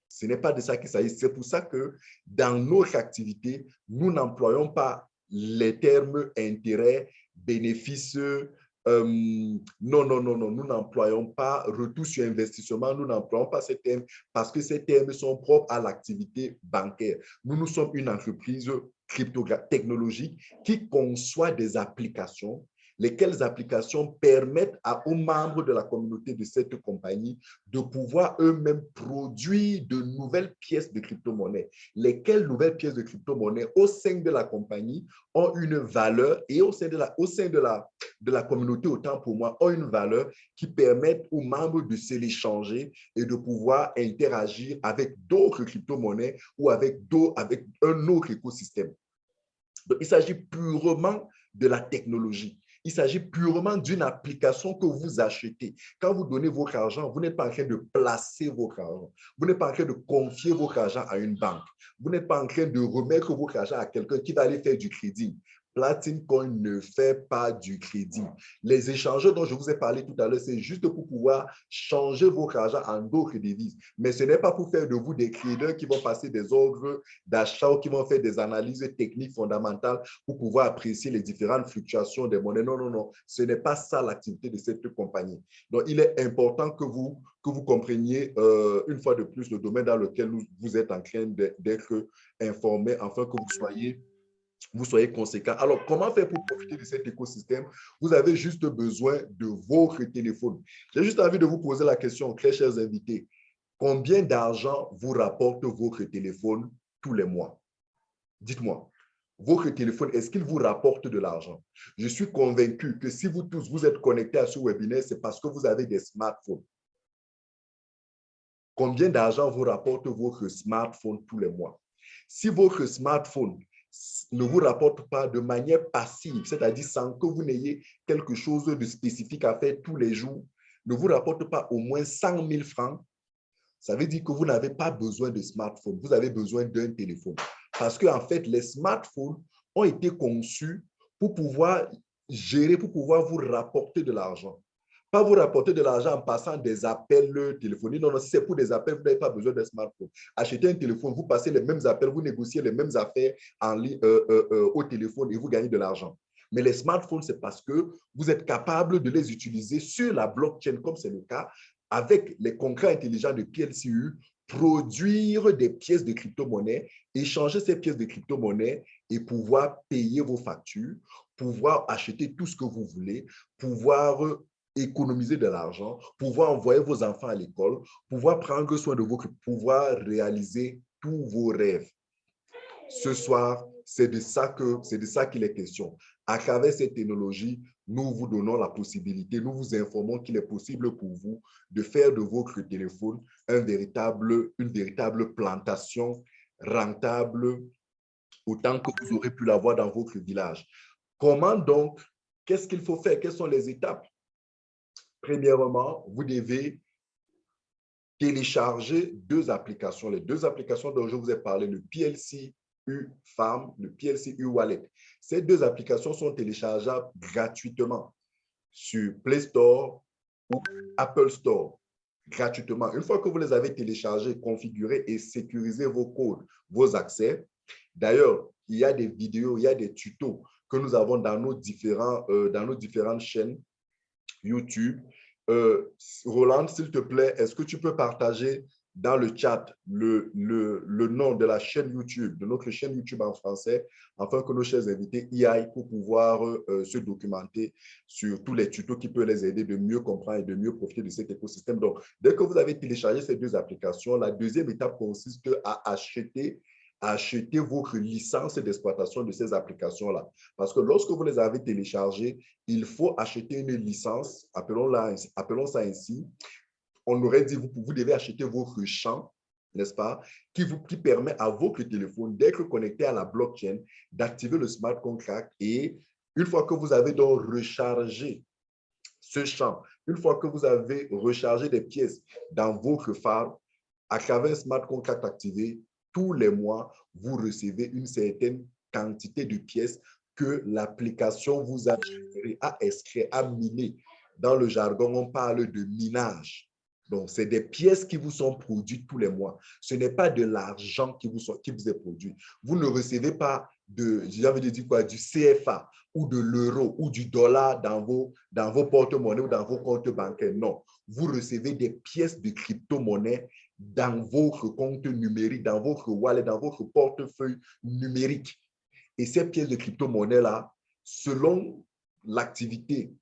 Ce n'est pas de ça qu'il s'agit. C'est pour ça que dans notre activité, nous n'employons pas les termes intérêt, bénéfice. Non, non, non, non. Nous n'employons pas retour sur investissement. Nous n'employons pas ces termes parce que ces termes sont propres à l'activité bancaire. Nous sommes une entreprise technologique qui conçoit des applications, lesquelles applications permettent aux membres de la communauté de cette compagnie de pouvoir eux-mêmes produire de nouvelles pièces de crypto-monnaie. Lesquelles nouvelles pièces de crypto-monnaie au sein de la compagnie ont une valeur et au sein de la communauté, autant pour moi, ont une valeur qui permettent aux membres de se l'échanger et de pouvoir interagir avec d'autres crypto-monnaies ou avec un autre écosystème. Donc, il s'agit purement de la technologie. Il s'agit purement d'une application que vous achetez. Quand vous donnez votre argent, vous n'êtes pas en train de placer votre argent. Vous n'êtes pas en train de confier votre argent à une banque. Vous n'êtes pas en train de remettre votre argent à quelqu'un qui va aller faire du crédit. Platinum Coin ne fait pas du crédit. Les échangeurs dont je vous ai parlé tout à l'heure, c'est juste pour pouvoir changer votre argent en d'autres devises. Mais ce n'est pas pour faire de vous des traders qui vont passer des ordres d'achat ou qui vont faire des analyses techniques fondamentales pour pouvoir apprécier les différentes fluctuations des monnaies. Non, non, non. Ce n'est pas ça l'activité de cette compagnie. Donc, il est important que vous compreniez une fois de plus le domaine dans lequel vous êtes en train d'être informé, afin que vous soyez conséquent. Alors, comment faire pour profiter de cet écosystème? Vous avez juste besoin de votre téléphone. J'ai juste envie de vous poser la question, très chers invités. Combien d'argent vous rapporte votre téléphone tous les mois? Dites-moi, votre téléphone, est-ce qu'il vous rapporte de l'argent? Je suis convaincu que si vous tous vous êtes connectés à ce webinaire, c'est parce que vous avez des smartphones. Combien d'argent vous rapporte votre smartphone tous les mois? Si votre smartphone ne vous rapporte pas de manière passive, c'est-à-dire sans que vous n'ayez quelque chose de spécifique à faire tous les jours, ne vous rapporte pas au moins 100 000 francs, ça veut dire que vous n'avez pas besoin de smartphone, vous avez besoin d'un téléphone. Parce qu'en fait, les smartphones ont été conçus pour pouvoir gérer, pour pouvoir vous rapporter de l'argent. Pas vous rapporter de l'argent en passant des appels téléphoniques. Non, non, si c'est pour des appels, vous n'avez pas besoin de smartphone. Achetez un téléphone, vous passez les mêmes appels, vous négociez les mêmes affaires en ligne, au téléphone et vous gagnez de l'argent. Mais les smartphones, c'est parce que vous êtes capable de les utiliser sur la blockchain, comme c'est le cas, avec les contrats intelligents de PLCU, produire des pièces de crypto-monnaie, échanger ces pièces de crypto-monnaie et pouvoir payer vos factures, pouvoir acheter tout ce que vous voulez, pouvoir économiser de l'argent, pouvoir envoyer vos enfants à l'école, pouvoir prendre soin de vous, pouvoir réaliser tous vos rêves. Ce soir, c'est de ça qu'il est question. À travers cette technologie, nous vous donnons la possibilité, nous vous informons qu'il est possible pour vous de faire de votre téléphone une véritable plantation rentable, autant que vous aurez pu l'avoir dans votre village. Comment donc, qu'est-ce qu'il faut faire? Quelles sont les étapes? Premièrement, vous devez télécharger deux applications. Les deux applications dont je vous ai parlé, le PLCU Farm, le PLCU Wallet. Ces deux applications sont téléchargeables gratuitement sur Play Store ou Apple Store. Gratuitement. Une fois que vous les avez téléchargés, configurés et sécurisé vos codes, vos accès. D'ailleurs, il y a des vidéos, il y a des tutos que nous avons dans nos différentes chaînes YouTube. Roland, s'il te plaît, est-ce que tu peux partager dans le chat le nom de la chaîne YouTube, de notre chaîne YouTube en français, afin que nos chers invités y aillent pour pouvoir se documenter sur tous les tutos qui peuvent les aider de mieux comprendre et de mieux profiter de cet écosystème. Donc, dès que vous avez téléchargé ces deux applications, la deuxième étape consiste à acheter votre licence d'exploitation de ces applications-là. Parce que lorsque vous les avez téléchargées, il faut acheter une licence, appelons ça ainsi. On aurait dit, vous devez acheter votre champ, n'est-ce pas, qui permet à votre téléphone d'être connecté à la blockchain, d'activer le smart contract. Et une fois que vous avez donc rechargé ce champ, une fois que vous avez rechargé des pièces dans votre phare, à travers un smart contract activé, tous les mois, vous recevez une certaine quantité de pièces que l'application vous a généré, a extrait, a miné. Dans le jargon, on parle de minage. Donc, c'est des pièces qui vous sont produites tous les mois. Ce n'est pas de l'argent qui vous est produit. Vous ne recevez pas du CFA ou de l'euro ou du dollar dans vos porte-monnaies ou dans vos comptes bancaires. Non, vous recevez des pièces de crypto-monnaie dans votre compte numérique, dans votre wallet, dans votre portefeuille numérique. Et ces pièces de crypto-monnaie-là, selon l'activité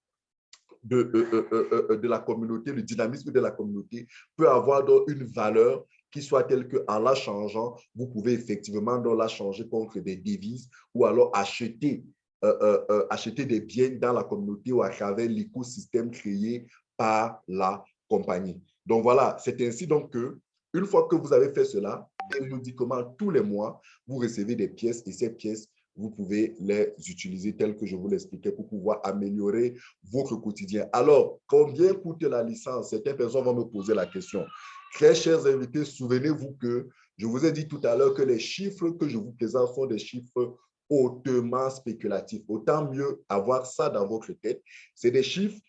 de la communauté, le dynamisme de la communauté, peut avoir donc une valeur qui soit telle qu'en la changeant, vous pouvez effectivement donc la changer contre des devises ou alors acheter des biens dans la communauté ou à travers l'écosystème créé par la compagnie. Donc voilà, c'est ainsi donc que une fois que vous avez fait cela, périodiquement, tous les mois, vous recevez des pièces et ces pièces, vous pouvez les utiliser telles que je vous l'expliquais pour pouvoir améliorer votre quotidien. Alors, combien coûte la licence? Certaines personnes vont me poser la question. Très chers invités, souvenez-vous que je vous ai dit tout à l'heure que les chiffres que je vous présente sont des chiffres hautement spéculatifs. Autant mieux avoir ça dans votre tête. C'est des chiffres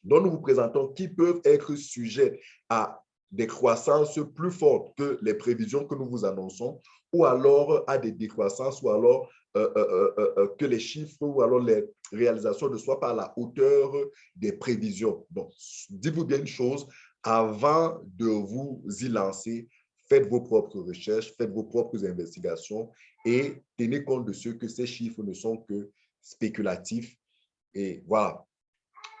dont nous vous présentons qui peuvent être sujets à des croissances plus fortes que les prévisions que nous vous annonçons, ou alors à des décroissances, ou alors que les chiffres ou alors les réalisations ne soient pas à la hauteur des prévisions. Donc, dites-vous bien une chose, avant de vous y lancer, faites vos propres recherches, faites vos propres investigations et tenez compte de ce que ces chiffres ne sont que spéculatifs. Et voilà.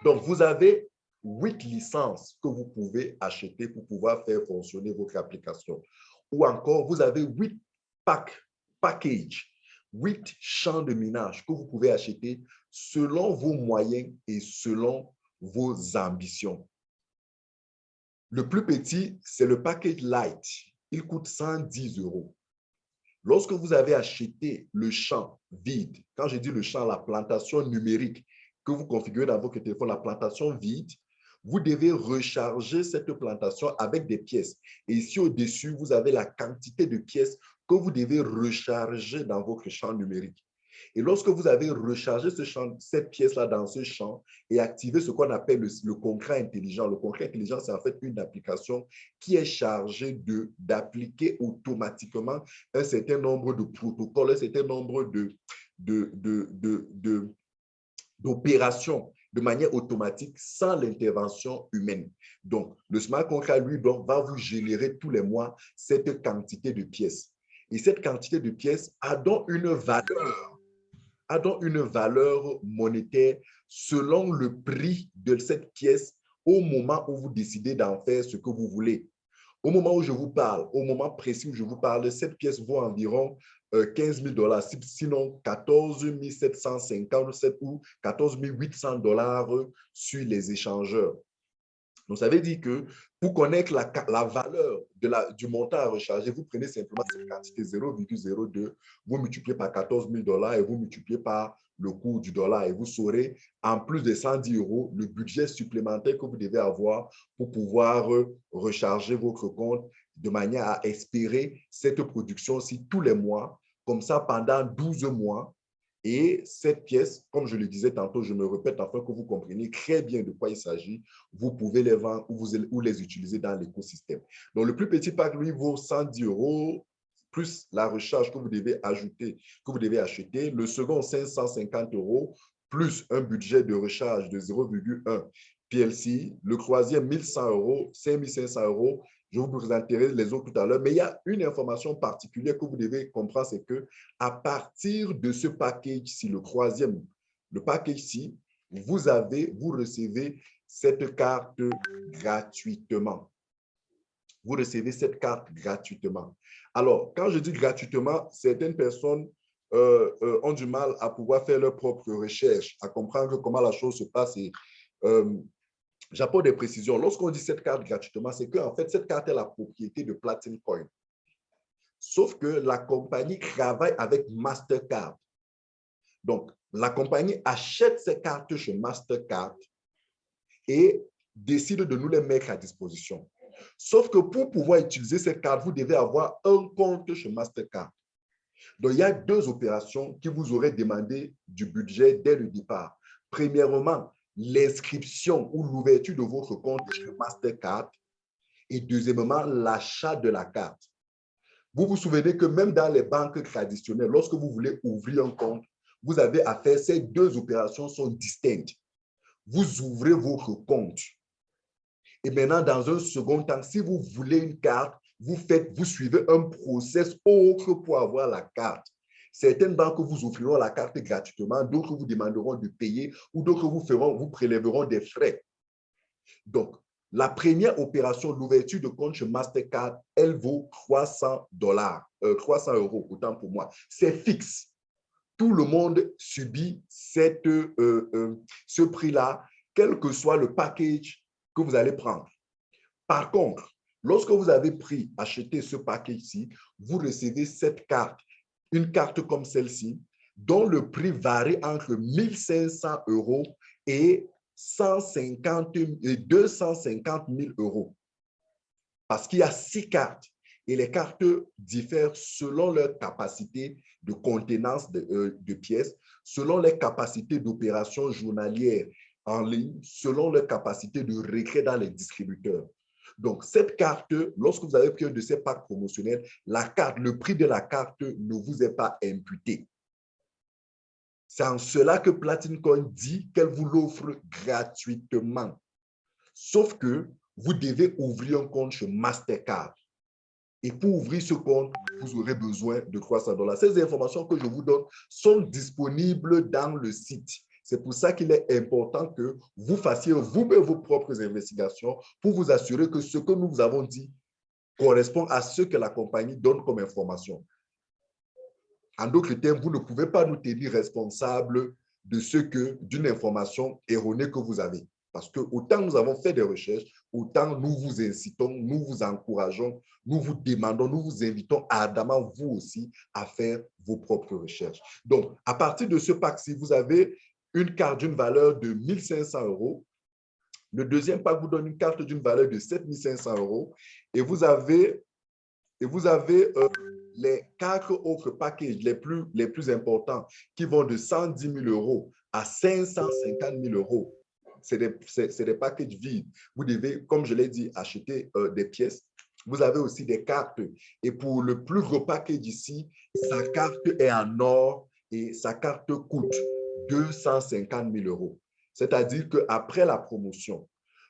Donc, vous avez 8 licences que vous pouvez acheter pour pouvoir faire fonctionner votre application. Ou encore, vous avez 8 packages, 8 champs de minage que vous pouvez acheter selon vos moyens et selon vos ambitions. Le plus petit, c'est le package Light. Il coûte 110 €. Lorsque vous avez acheté le champ vide, quand je dis le champ, la plantation numérique, que vous configurez dans votre téléphone, la plantation vide, vous devez recharger cette plantation avec des pièces. Et ici au-dessus, vous avez la quantité de pièces que vous devez recharger dans votre champ numérique. Et lorsque vous avez rechargé cette pièce-là dans ce champ et activé ce qu'on appelle le contrat intelligent, le contrat intelligent, c'est en fait une application qui est chargée d'appliquer automatiquement un certain nombre de protocoles, un certain nombre d'opérations de manière automatique sans l'intervention humaine. Donc, le smart contract, lui, va vous générer tous les mois cette quantité de pièces. Et cette quantité de pièces a donc une valeur monétaire selon le prix de cette pièce au moment où vous décidez d'en faire ce que vous voulez. Au moment où je vous parle, au moment précis où je vous parle, cette pièce vaut environ 15 000 $, sinon 14 757 ou 14 800 $ sur les échangeurs. Donc, ça veut dire que pour connaître la valeur du montant à recharger, vous prenez simplement cette quantité 0,02, vous multipliez par 14 000 $ et vous multipliez par le cours du dollar et vous saurez, en plus de 110 €, le budget supplémentaire que vous devez avoir pour pouvoir recharger votre compte de manière à espérer cette production-ci tous les mois, comme ça pendant 12 mois. Et cette pièce, comme je le disais tantôt, je me répète afin que vous compreniez très bien de quoi il s'agit, vous pouvez les vendre ou les utiliser dans l'écosystème. Donc, le plus petit pack, lui, vaut 110 €. plus la recharge que vous devez ajouter, que vous devez acheter. Le second, 550 €, plus un budget de recharge de 0,1 PLC. Le troisième, 1100 €, 5500 €. Je vous présenterai les autres tout à l'heure. Mais il y a une information particulière que vous devez comprendre, c'est qu'à partir de ce package-ci, le troisième, le package-ci, vous recevez cette carte gratuitement. Vous recevez cette carte gratuitement. Alors, quand je dis gratuitement, certaines personnes ont du mal à pouvoir faire leur propre recherche, à comprendre comment la chose se passe. J'apporte des précisions. Lorsqu'on dit cette carte gratuitement, c'est qu'en fait, cette carte est la propriété de Platin Coin. Sauf que la compagnie travaille avec Mastercard. Donc, la compagnie achète ces cartes chez Mastercard et décide de nous les mettre à disposition. Sauf que pour pouvoir utiliser cette carte, vous devez avoir un compte chez Mastercard. Donc, il y a deux opérations qui vous auraient demandé du budget dès le départ. Premièrement, l'inscription ou l'ouverture de votre compte chez Mastercard. Et deuxièmement, l'achat de la carte. Vous vous souvenez que même dans les banques traditionnelles, lorsque vous voulez ouvrir un compte, vous avez à faire ces deux opérations sont distinctes. Vous ouvrez votre compte. Et maintenant, dans un second temps, si vous voulez une carte, vous suivez un process autre pour avoir la carte. Certaines banques vous offriront la carte gratuitement, d'autres vous demanderont de payer ou d'autres vous prélèveront des frais. Donc, la première opération, l'ouverture de compte chez Mastercard, elle vaut 300 €, autant pour moi. C'est fixe. Tout le monde subit ce prix-là, quel que soit le package que vous allez prendre. Par contre, lorsque vous avez acheté ce package-ci, vous recevez cette carte, une carte comme celle-ci, dont le prix varie entre 1500 € et 250 000 €. Parce qu'il y a 6 cartes et les cartes diffèrent selon leur capacité de contenance de pièces, selon les capacités d'opération journalière en ligne, selon leur capacité de retrait dans les distributeurs. Donc, cette carte, lorsque vous avez pris un de ces packs promotionnels, le prix de la carte ne vous est pas imputé. C'est en cela que Platin Coin dit qu'elle vous l'offre gratuitement. Sauf que vous devez ouvrir un compte chez Mastercard. Et pour ouvrir ce compte, vous aurez besoin de 300 $. Ces informations que je vous donne sont disponibles dans le site. C'est pour ça qu'il est important que vous fassiez vous-même vos propres investigations pour vous assurer que ce que nous vous avons dit correspond à ce que la compagnie donne comme information. En d'autres termes, vous ne pouvez pas nous tenir responsables d'une information erronée que vous avez. Parce que autant nous avons fait des recherches, autant nous vous incitons, nous vous encourageons, nous vous demandons, nous vous invitons ardemment, vous aussi, à faire vos propres recherches. Donc, à partir de ce pack-ci, vous avez une carte d'une valeur de 1500 €. Le deuxième pack vous donne une carte d'une valeur de 7500 € et vous avez les 4 autres packages les plus importants qui vont de 110 000 € à 550 000 €. C'est des packages vides. Vous devez, comme je l'ai dit, acheter des pièces. Vous avez aussi des cartes. Et pour le plus gros package ici, sa carte est en or et sa carte coûte 250 000 €. C'est-à-dire qu'après la promotion,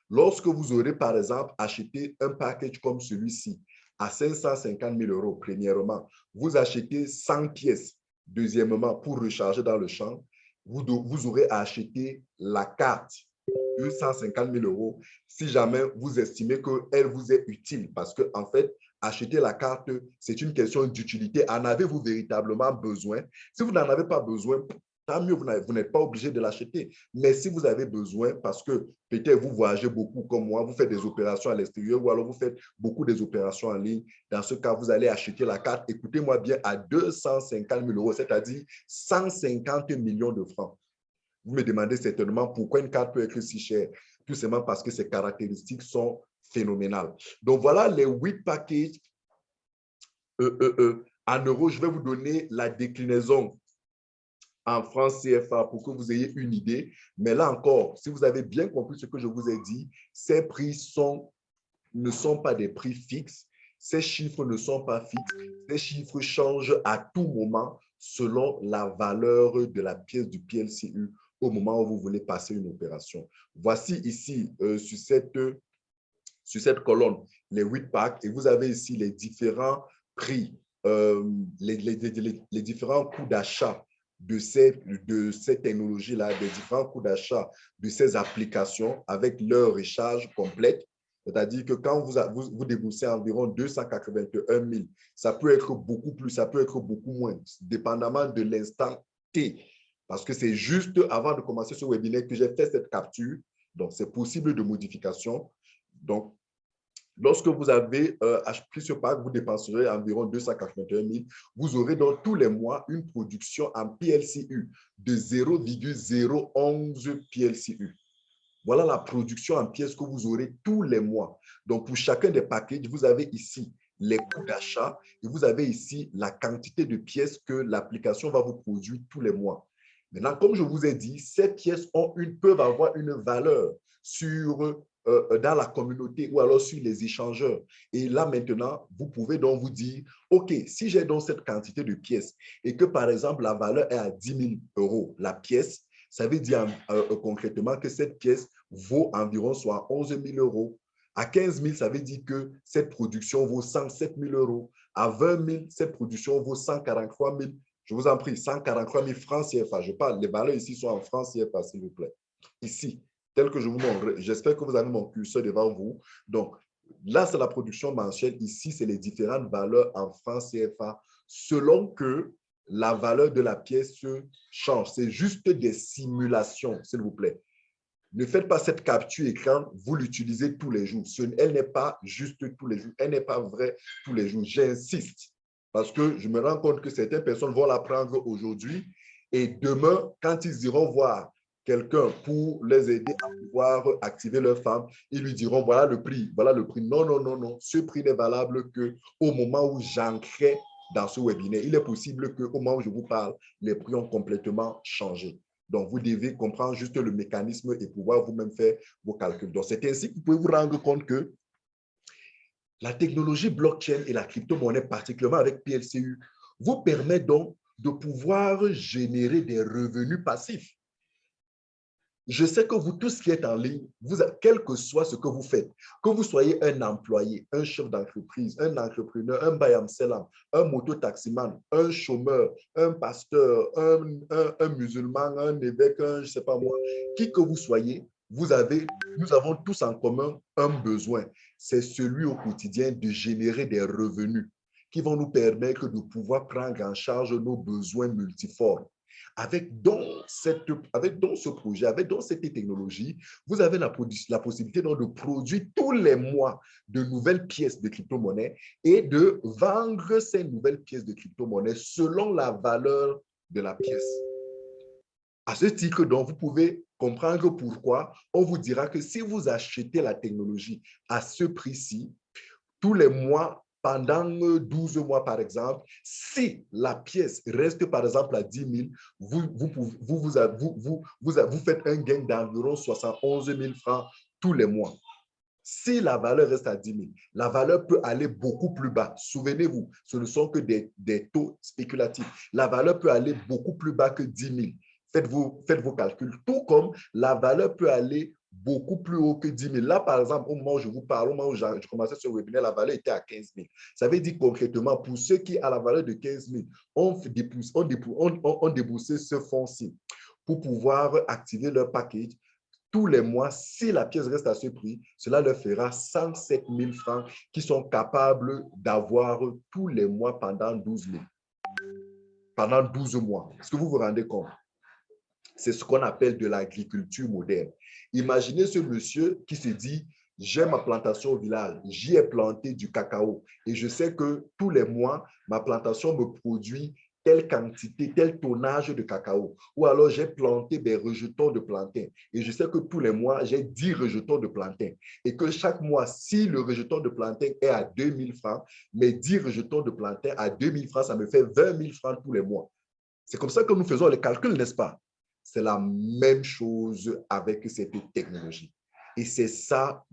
lorsque vous aurez, par exemple, acheté un package comme celui-ci à 550 000 €, premièrement, vous achetez 100 pièces, deuxièmement, pour recharger dans le champ, vous aurez à acheter la carte 250 000 € si jamais vous estimez qu'elle vous est utile. Parce qu'en fait, acheter la carte, c'est une question d'utilité. En avez-vous véritablement besoin? Si vous n'en avez pas besoin, tant mieux, vous n'êtes pas obligé de l'acheter. Mais si vous avez besoin, parce que peut-être vous voyagez beaucoup comme moi, vous faites des opérations à l'extérieur ou alors vous faites beaucoup des opérations en ligne, dans ce cas, vous allez acheter la carte, écoutez-moi bien, à 250 000 €, c'est-à-dire 150 millions de francs. Vous me demandez certainement pourquoi une carte peut être si chère. Tout simplement parce que ses caractéristiques sont phénoménales. Donc, voilà les 8 packages en euros. Je vais vous donner la déclinaison en francs CFA pour que vous ayez une idée. Mais là encore, si vous avez bien compris ce que je vous ai dit, ces prix ne sont pas des prix fixes. Ces chiffres ne sont pas fixes. Ces chiffres changent à tout moment selon la valeur de la pièce du PLCU au moment où vous voulez passer une opération. Voici ici, sur cette colonne, les 8 packs, et vous avez ici les différents prix, les différents coûts d'achat de ces technologies-là, des différents coûts d'achat de ces applications avec leur recharge complète. C'est-à-dire que quand vous déboursez environ 281 000, ça peut être beaucoup plus, ça peut être beaucoup moins, dépendamment de l'instant T. Parce que c'est juste avant de commencer ce webinaire que j'ai fait cette capture. Donc, c'est possible de modification. Donc, lorsque vous avez pris ce pack, vous dépenserez environ 281 000. Vous aurez donc tous les mois une production en PLCU de 0,011 PLCU. Voilà la production en pièces que vous aurez tous les mois. Donc, pour chacun des packages, vous avez ici les coûts d'achat et vous avez ici la quantité de pièces que l'application va vous produire tous les mois. Maintenant, comme je vous ai dit, ces pièces peuvent avoir une valeur dans la communauté ou alors sur les échangeurs. Et là, maintenant, vous pouvez donc vous dire, OK, si j'ai donc cette quantité de pièces et que, par exemple, la valeur est à 10 000 € la pièce, ça veut dire concrètement que cette pièce vaut environ soit 11 000 €. À 15 000, ça veut dire que cette production vaut 107 000 €. À 20 000, cette production vaut 143 000. Je vous en prie, 143 000 francs CFA. Je parle, les valeurs ici sont en francs CFA, s'il vous plaît. Ici, tel que je vous montre, j'espère que vous avez mon curseur devant vous. Donc, là, c'est la production mensuelle. Ici, c'est les différentes valeurs en francs CFA selon que la valeur de la pièce change. C'est juste des simulations, s'il vous plaît. Ne faites pas cette capture écran, vous l'utilisez tous les jours. Elle n'est pas juste tous les jours, elle n'est pas vraie tous les jours. J'insiste, parce que je me rends compte que certaines personnes vont la prendre aujourd'hui et demain, quand ils iront voir quelqu'un pour les aider à pouvoir activer leur femme, ils lui diront, voilà le prix, voilà le prix. Non, non, non, non. Ce prix n'est valable qu'au moment où j'ancrais dans ce webinaire. Il est possible qu'au moment où je vous parle, les prix ont complètement changé. Donc, vous devez comprendre juste le mécanisme et pouvoir vous-même faire vos calculs. Donc, c'est ainsi que vous pouvez vous rendre compte que la technologie blockchain et la crypto-monnaie, particulièrement avec PLCU, vous permet donc de pouvoir générer des revenus passifs. Je sais que vous, tout ce qui est en ligne, quel que soit ce que vous faites, que vous soyez un employé, un chef d'entreprise, un entrepreneur, un bayam selam, un mototaximan, un chômeur, un pasteur, un musulman, un évêque, je ne sais pas moi, qui que vous soyez, nous avons tous en commun un besoin. C'est celui au quotidien de générer des revenus qui vont nous permettre de pouvoir prendre en charge nos besoins multiformes. Avec donc ce projet, avec donc cette technologie, vous avez la possibilité donc de produire tous les mois de nouvelles pièces de crypto-monnaie et de vendre ces nouvelles pièces de crypto-monnaie selon la valeur de la pièce. À ce titre, donc, vous pouvez comprendre pourquoi on vous dira que si vous achetez la technologie à ce prix-ci, tous les mois, pendant 12 mois, par exemple, si la pièce reste, par exemple, à 10 000, vous faites un gain d'environ 71 000 francs tous les mois. Si la valeur reste à 10 000, la valeur peut aller beaucoup plus bas. Souvenez-vous, ce ne sont que des taux spéculatifs. La valeur peut aller beaucoup plus bas que 10 000. Faites vos calculs. Tout comme la valeur peut aller beaucoup plus haut que 10 000. Là, par exemple, au moment où je vous parle, au moment où je commençais ce webinaire, la valeur était à 15 000. Ça veut dire concrètement, pour ceux qui, à la valeur de 15 000, ont déboursé ce fonds-ci pour pouvoir activer leur package. Tous les mois, si la pièce reste à ce prix, cela leur fera 107 000 francs qu'ils sont capables d'avoir tous les mois pendant 12 000. Pendant 12 mois. Est-ce que vous vous rendez compte? C'est ce qu'on appelle de l'agriculture moderne. Imaginez ce monsieur qui se dit, j'ai ma plantation au village, j'y ai planté du cacao et je sais que tous les mois, ma plantation me produit telle quantité, tel tonnage de cacao. Ou alors, j'ai planté des rejetons de plantain et je sais que tous les mois, j'ai 10 rejetons de plantain. Et que chaque mois, si le rejeton de plantain est à 2 000 francs, mes 10 rejetons de plantain à 2 000 francs, ça me fait 20 000 francs tous les mois. C'est comme ça que nous faisons les calculs, n'est-ce pas? C'est la même chose avec cette technologie. Et c'est ça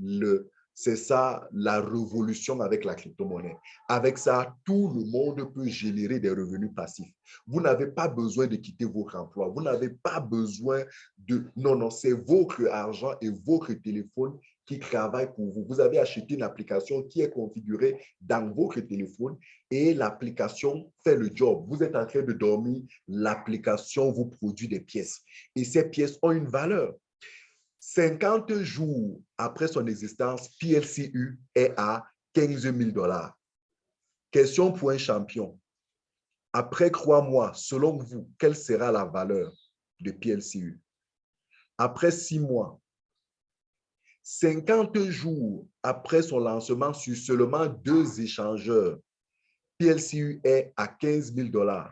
C'est ça la révolution avec la crypto-monnaie. Avec ça, tout le monde peut générer des revenus passifs. Vous n'avez pas besoin de quitter votre emploi. Vous n'avez pas besoin de... Non, non, c'est votre argent et votre téléphone qui travaillent pour vous. Vous avez acheté une application qui est configurée dans votre téléphone et l'application fait le job. Vous êtes en train de dormir, l'application vous produit des pièces. Et ces pièces ont une valeur. 50 jours après son existence, PLCU est à 15 000 $. Question pour un champion. Après 3 mois, selon vous, quelle sera la valeur de PLCU? Après 6 mois, 50 jours après son lancement sur seulement 2 échangeurs, PLCU est à 15 000 $.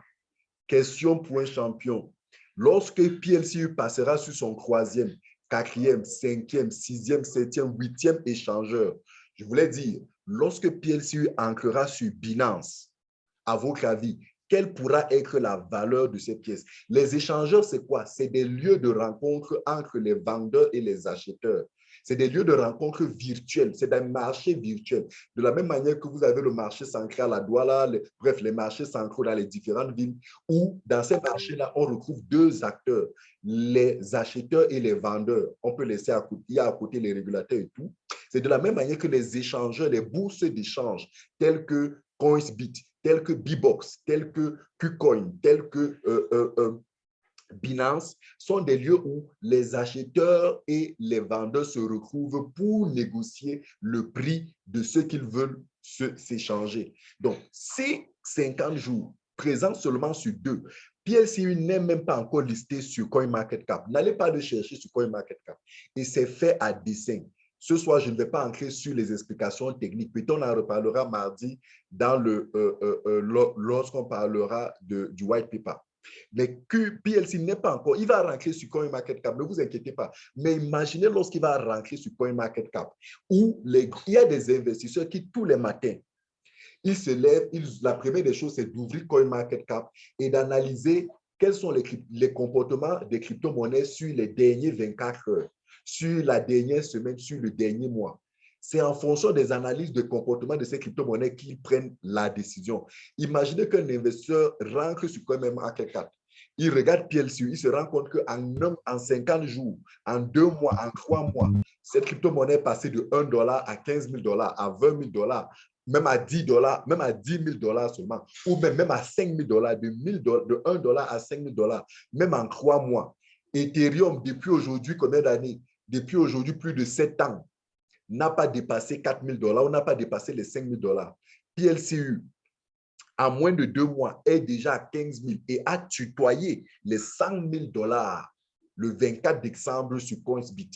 Question pour un champion. Lorsque PLCU passera sur son 3e, 4e, 5e, 6e, 7e, 8e échangeur, je voulais dire, lorsque PLCU entrera sur Binance, à votre avis, quelle pourra être la valeur de ces pièces? Les échangeurs, c'est quoi? C'est des lieux de rencontre entre les vendeurs et les acheteurs. C'est des lieux de rencontre virtuels, c'est des marchés virtuels. De la même manière que vous avez le marché central à Douala, bref, les marchés centraux dans les différentes villes, où dans ces marchés-là, on retrouve 2 acteurs, les acheteurs et les vendeurs. On peut laisser à côté, il y a à côté les régulateurs et tout. C'est de la même manière que les échangeurs, les bourses d'échange, telles que Coinsbit, telles que Bbox, telles que KuCoin, telles que Binance, sont des lieux où les acheteurs et les vendeurs se retrouvent pour négocier le prix de ce qu'ils veulent s'échanger. Donc, ces 50 jours présents seulement sur 2, PLCU n'est même pas encore listé sur CoinMarketCap. N'allez pas le chercher sur CoinMarketCap. Et c'est fait à dessein. Ce soir, je ne vais pas entrer sur les explications techniques. Peut-être on en reparlera mardi lorsqu'on parlera du white paper. Mais que PLC n'est pas encore, il va rentrer sur CoinMarketCap, ne vous inquiétez pas. Mais imaginez lorsqu'il va rentrer sur CoinMarketCap, où il y a des investisseurs qui, tous les matins, ils se lèvent, la première des choses, c'est d'ouvrir CoinMarketCap et d'analyser quels sont les comportements des crypto-monnaies sur les derniers 24 heures, sur la dernière semaine, sur le dernier mois. C'est en fonction des analyses de comportement de ces crypto-monnaies qu'ils prennent la décision. Imaginez qu'un investisseur rentre sur CoinMarketCap. Il regarde PLCU, il se rend compte qu'en 50 jours, en 2 mois, en 3 mois, cette crypto-monnaie est passée de 1 $ à 15 000 $, à 20 000 $, même à 10 $, même à 10 000 $ seulement, ou même à 5 000 $, de 1 $ à 5 000 $, même en 3 mois. Ethereum, depuis aujourd'hui, combien d'années? Depuis aujourd'hui, plus de 7 ans, n'a pas dépassé 4 000 $, ou n'a pas dépassé les 5 000 $. PLCU, en moins de 2 mois, est déjà à 15 000 et a tutoyé les 100 000 $ le 24 décembre sur Coinsbit.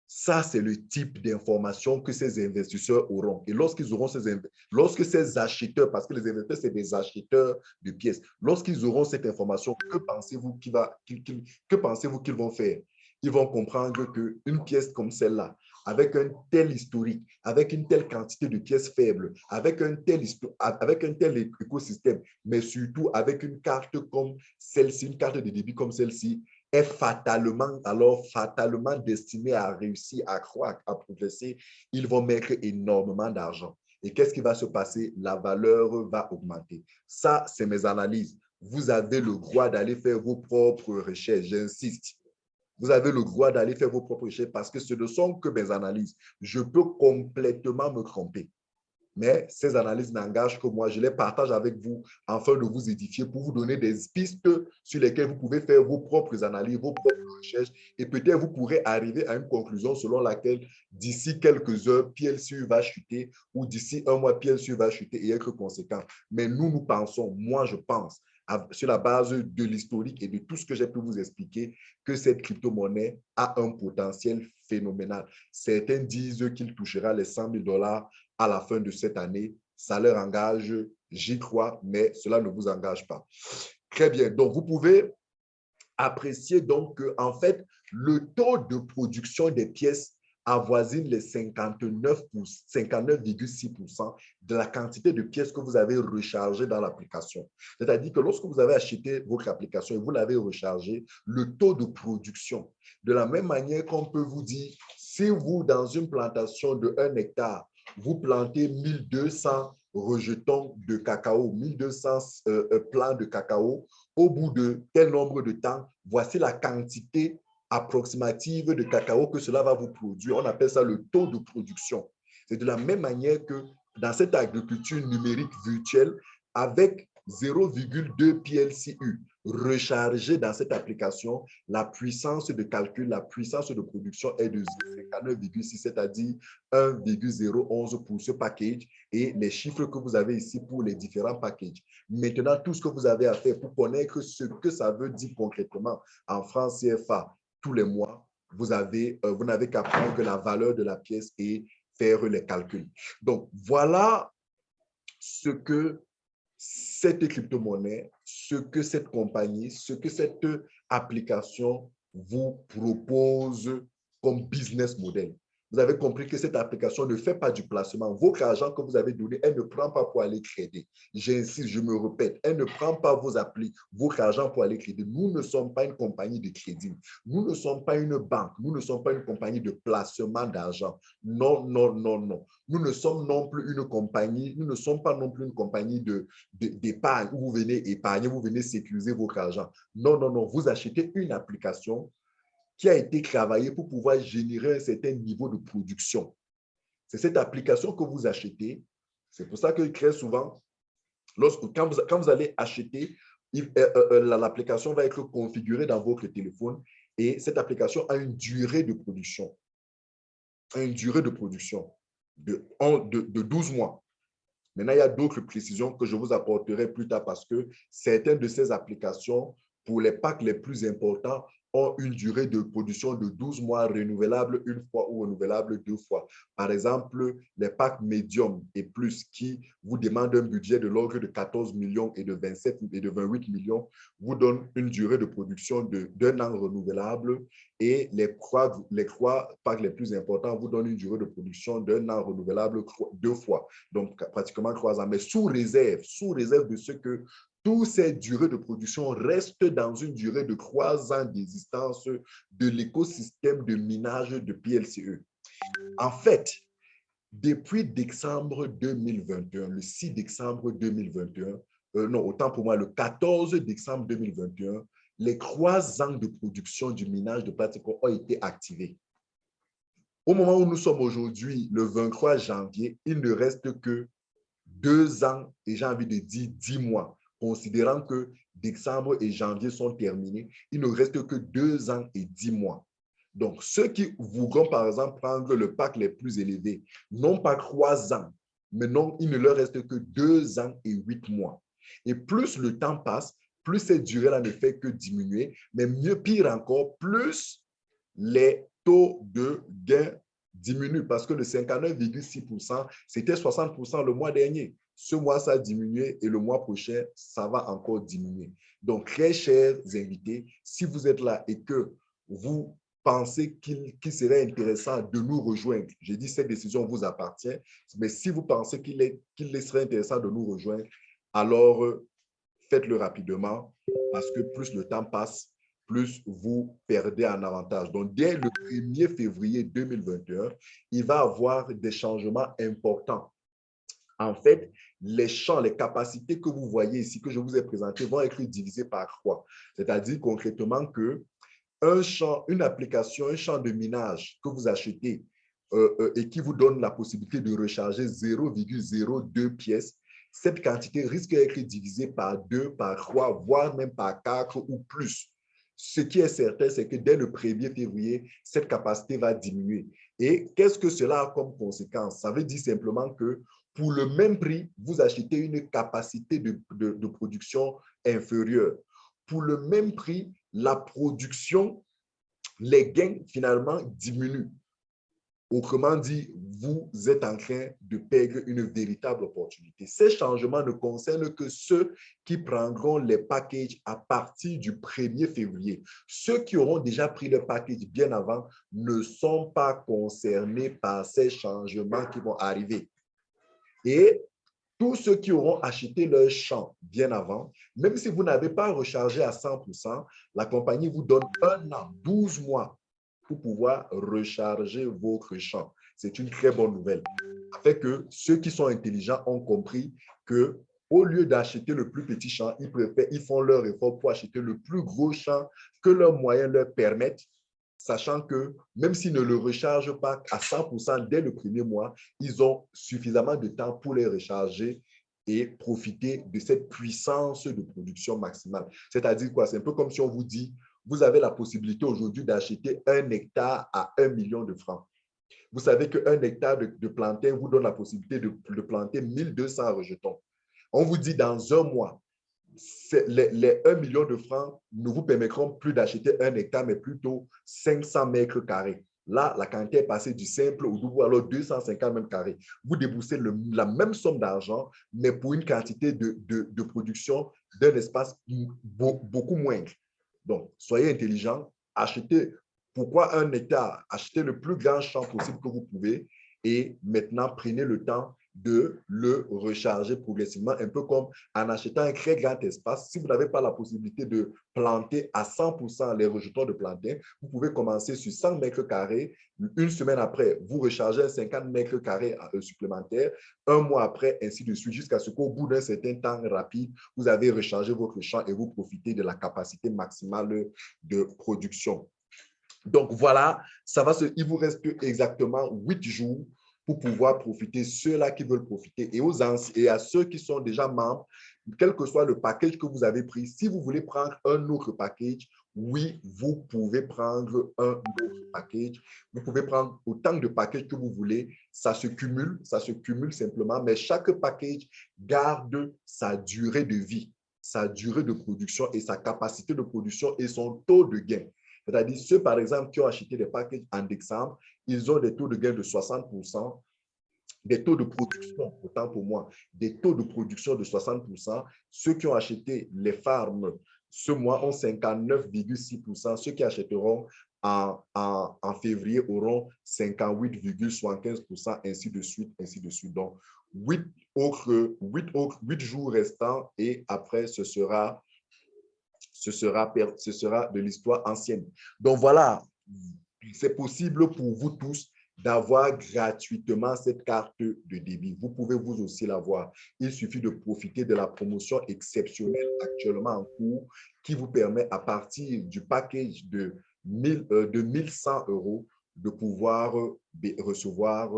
Ça, c'est le type d'information que ces investisseurs auront. Et lorsqu'ils auront lorsque ces acheteurs, parce que les investisseurs, c'est des acheteurs de pièces, lorsqu'ils auront cette information, que pensez-vous qu'ils vont faire? Ils vont comprendre qu'une pièce comme celle-là, avec un tel historique, avec une telle quantité de pièces faibles, avec un tel écosystème, mais surtout avec une carte comme celle-ci, une carte de débit comme celle-ci, est fatalement destiné à réussir, à croître, à progresser, ils vont mettre énormément d'argent. Et qu'est-ce qui va se passer? La valeur va augmenter. Ça, c'est mes analyses. Vous avez le droit d'aller faire vos propres recherches, j'insiste. Vous avez le droit d'aller faire vos propres recherches parce que ce ne sont que mes analyses. Je peux complètement me tromper. Mais ces analyses n'engagent que moi. Je les partage avec vous afin de vous édifier, pour vous donner des pistes sur lesquelles vous pouvez faire vos propres analyses, vos propres recherches. Et peut-être vous pourrez arriver à une conclusion selon laquelle d'ici quelques heures, PLCU va chuter, ou d'ici un mois, PLCU va chuter et être conséquent. Mais nous pensons, moi je pense, sur la base de l'historique et de tout ce que j'ai pu vous expliquer, que cette crypto-monnaie a un potentiel phénoménal. Certains disent qu'il touchera les 100 000 $ à la fin de cette année. Ça leur engage, j'y crois, mais cela ne vous engage pas. Très bien. Donc, vous pouvez apprécier donc qu'en fait, le taux de production des pièces avoisine les 59,6% de la quantité de pièces que vous avez rechargées dans l'application. C'est-à-dire que lorsque vous avez acheté votre application et vous l'avez rechargée, le taux de production, de la même manière qu'on peut vous dire Si vous, dans une plantation de 1 hectare, vous plantez 1200 rejetons de cacao, 1200 plants de cacao, au bout de tel nombre de temps, voici la quantité approximative de cacao que cela va vous produire. On appelle ça le taux de production. C'est de la même manière que dans cette agriculture numérique virtuelle, avec 0,2 PLCU rechargé dans cette application, la puissance de calcul, la puissance de production est de 59,6, c'est-à-dire 1,011 pour ce package et les chiffres que vous avez ici pour les différents packages. Maintenant, tout ce que vous avez à faire pour connaître ce que ça veut dire concrètement en francs CFA tous les mois, vous n'avez qu'à prendre la valeur de la pièce et faire les calculs. Donc, voilà ce que cette crypto-monnaie, ce que cette compagnie, ce que cette application vous propose comme business model. Vous avez compris que cette application ne fait pas du placement. Votre argent que vous avez donné, elle ne prend pas pour aller trader. J'insiste, je me répète, elle ne prend pas votre argent pour aller trader. Nous ne sommes pas une compagnie de crédit. Nous ne sommes pas une banque. Nous ne sommes pas une compagnie de placement d'argent. Non, non, non, non. Nous ne sommes non plus une compagnie, nous ne sommes pas non plus une compagnie d'épargne où vous venez épargner, vous venez sécuriser votre argent. Non, non, non. Vous achetez une application qui a été travaillée pour pouvoir générer un certain niveau de production. C'est cette application que vous achetez. C'est pour ça que très souvent, quand vous allez acheter, l'application va être configurée dans votre téléphone et cette application a une durée de production. Une durée de production de 12 mois. Maintenant, il y a d'autres précisions que je vous apporterai plus tard parce que certaines de ces applications, pour les packs les plus importants, ont une durée de production de 12 mois renouvelable une fois ou renouvelable 2 fois. Par exemple, les packs médium et plus qui vous demandent un budget de l'ordre de 14 millions et de 27 et de 28 millions vous donnent une durée de production d'un an renouvelable et les trois packs les plus importants vous donnent une durée de production d'un an renouvelable 2 fois. Donc, pratiquement 3 ans, mais sous réserve de ce que toutes ces durées de production restent dans une durée de 3 ans d'existence de l'écosystème de minage de PLCE. En fait, depuis décembre 2021, le 6 décembre 2021, non, autant pour moi, le 14 décembre 2021, les 3 ans de production du minage de Platinum ont été activés. Au moment où nous sommes aujourd'hui, le 23 janvier, il ne reste que 2 ans et j'ai envie de dire 10 mois. Considérant que décembre et janvier sont terminés, il ne reste que 2 ans et 10 mois. Donc, ceux qui voudront, par exemple, prendre le pack les plus élevés, non pas 3 ans, mais non, il ne leur reste que 2 ans et 8 mois. Et plus le temps passe, plus cette durée-là ne fait que diminuer, mais mieux, pire encore, plus les taux de gain diminuent parce que le 59,6%, c'était 60% le mois dernier. Ce mois, ça a diminué et le mois prochain, ça va encore diminuer. Donc, très chers invités, si vous êtes là et que vous pensez qu'il serait intéressant de nous rejoindre, j'ai dit cette décision vous appartient, mais si vous pensez qu'il serait intéressant de nous rejoindre, alors faites-le rapidement parce que plus le temps passe, plus vous perdez en avantage. Donc, dès le 1er février 2021, il va y avoir des changements importants. En fait, les champs, les capacités que vous voyez ici, que je vous ai présentées, vont être divisées par 3. C'est-à-dire concrètement que un champ, une application, un champ de minage que vous achetez et qui vous donne la possibilité de recharger 0,02 pièces, cette quantité risque d'être divisée par 2, par 3, voire même par 4 ou plus. Ce qui est certain, c'est que dès le 1er février, cette capacité va diminuer. Et qu'est-ce que cela a comme conséquence? Ça veut dire simplement que pour le même prix, vous achetez une capacité de production inférieure. Pour le même prix, la production, les gains finalement diminuent. Autrement dit, vous êtes en train de perdre une véritable opportunité. Ces changements ne concernent que ceux qui prendront les packages à partir du 1er février. Ceux qui auront déjà pris le package bien avant ne sont pas concernés par ces changements qui vont arriver. Et tous ceux qui auront acheté leur champ bien avant, même si vous n'avez pas rechargé à 100%, la compagnie vous donne 1 an, 12 mois pour pouvoir recharger votre champ. C'est une très bonne nouvelle. Ça fait que ceux qui sont intelligents ont compris que au lieu d'acheter le plus petit champ, ils font leur effort pour acheter le plus gros champ que leurs moyens leur permettent, sachant que même s'ils ne le rechargent pas à 100% dès le premier mois, ils ont suffisamment de temps pour les recharger et profiter de cette puissance de production maximale. C'est-à-dire quoi? C'est un peu comme si on vous dit, vous avez la possibilité aujourd'hui d'acheter 1 hectare à 1 million de francs. Vous savez qu'un hectare de plantain vous donne la possibilité de planter 1200 rejetons. On vous dit dans un mois, les 1 million de francs ne vous permettront plus d'acheter 1 hectare, mais plutôt 500 mètres carrés. Là, la quantité est passée du simple au double, alors 250 mètres carrés. Vous déboursez la même somme d'argent, mais pour une quantité de production d'un espace beaucoup moindre. Donc, soyez intelligents, achetez. Pourquoi 1 hectare? Achetez le plus grand champ possible que vous pouvez et maintenant, prenez le temps de le recharger progressivement, un peu comme en achetant un très grand espace. Si vous n'avez pas la possibilité de planter à 100% les rejetons de plantain, vous pouvez commencer sur 100 mètres carrés. Une semaine après, vous rechargez 50 mètres carrés supplémentaires. Un mois après, ainsi de suite, jusqu'à ce qu'au bout d'un certain temps rapide, vous avez rechargé votre champ et vous profitez de la capacité maximale de production. Donc voilà, il vous reste exactement 8 jours pour pouvoir profiter, ceux-là qui veulent profiter. Et à ceux qui sont déjà membres, quel que soit le package que vous avez pris, si vous voulez prendre un autre package, oui, vous pouvez prendre un autre package. Vous pouvez prendre autant de packages que vous voulez. Ça se cumule simplement, mais chaque package garde sa durée de vie, sa durée de production et sa capacité de production et son taux de gain. C'est-à-dire ceux, par exemple, qui ont acheté des packages en décembre, ils ont des taux de gain de 60%, des taux de production, autant pour moi, des taux de production de 60%. Ceux qui ont acheté les farms ce mois ont 59,6%. Ceux qui achèteront en février auront 58,75%, ainsi de suite, ainsi de suite. Donc, 8 jours restants et après, ce sera de l'histoire ancienne. Donc voilà, c'est possible pour vous tous d'avoir gratuitement cette carte de débit. Vous pouvez vous aussi l'avoir. Il suffit de profiter de la promotion exceptionnelle actuellement en cours qui vous permet à partir du package de 1100 € de pouvoir recevoir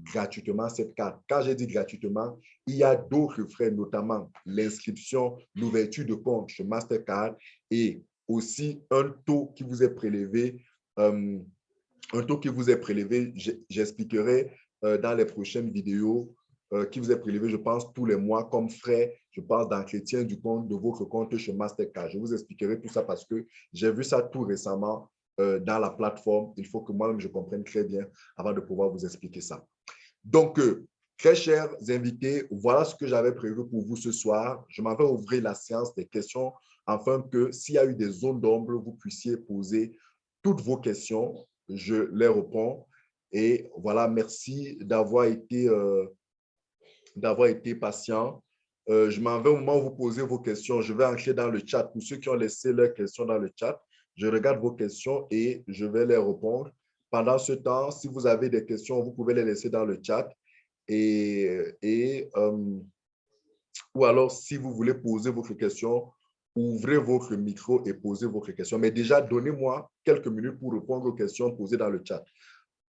gratuitement cette carte. Quand j'ai dit gratuitement, il y a d'autres frais, notamment l'inscription, l'ouverture de compte chez Mastercard et aussi un taux qui vous est prélevé. J'expliquerai dans les prochaines vidéos qui vous est prélevé, je pense, tous les mois comme frais, je pense, d'entretien du compte, de votre compte chez Mastercard. Je vous expliquerai tout ça parce que j'ai vu ça tout récemment dans la plateforme. Il faut que moi-même, je comprenne très bien avant de pouvoir vous expliquer ça. Donc, très chers invités, voilà ce que j'avais prévu pour vous ce soir. Je m'en vais ouvrir la séance des questions afin que s'il y a eu des zones d'ombre, vous puissiez poser toutes vos questions. Je les réponds. Et voilà, merci d'avoir été patient. Je m'en vais au moment où vous posez vos questions. Je vais entrer dans le chat. Pour ceux qui ont laissé leurs questions dans le chat, je regarde vos questions et je vais les répondre. Pendant ce temps, si vous avez des questions, vous pouvez les laisser dans le chat. Ou alors, si vous voulez poser votre question, ouvrez votre micro et posez votre question. Mais déjà, donnez-moi quelques minutes pour répondre aux questions posées dans le chat.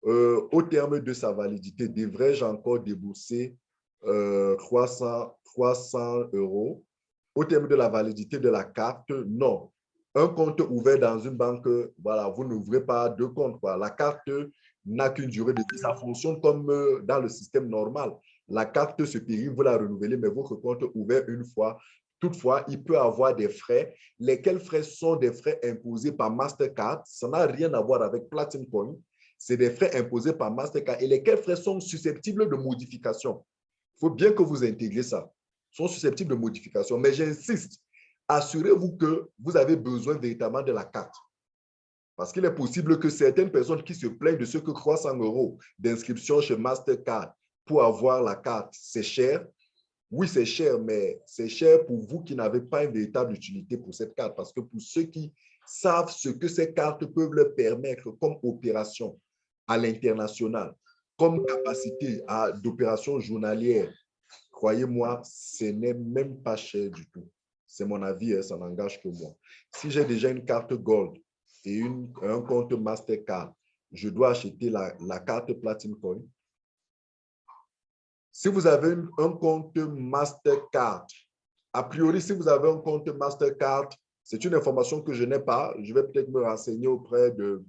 Au terme de sa validité, devrais-je encore débourser 300 €? Au terme de la validité de la carte, non. Un compte ouvert dans une banque, voilà, vous n'ouvrez pas deux comptes, quoi. La carte n'a qu'une durée de vie. Ça fonctionne comme dans le système normal. La carte se périt, vous la renouvelez, mais votre compte ouvert une fois. Toutefois, il peut avoir des frais. Lesquels frais sont des frais imposés par Mastercard? Ça n'a rien à voir avec Platinum Point. C'est des frais imposés par Mastercard et lesquels frais sont susceptibles de modification. Il faut bien que vous intégriez ça. Ils sont susceptibles de modification. Mais j'insiste, assurez-vous que vous avez besoin véritablement de la carte. Parce qu'il est possible que certaines personnes qui se plaignent de ce que 300 € d'inscription chez Mastercard pour avoir la carte, c'est cher. Oui, c'est cher, mais c'est cher pour vous qui n'avez pas une véritable utilité pour cette carte. Parce que pour ceux qui savent ce que ces cartes peuvent leur permettre comme opération à l'international, comme capacité d'opération journalière. Croyez-moi, ce n'est même pas cher du tout. C'est mon avis, hein, ça n'engage que moi. Si j'ai déjà une carte Gold et un compte Mastercard, je dois acheter la carte Platinum Coin. Si vous avez un compte Mastercard, a priori, si vous avez un compte Mastercard, c'est une information que je n'ai pas. Je vais peut-être me renseigner auprès de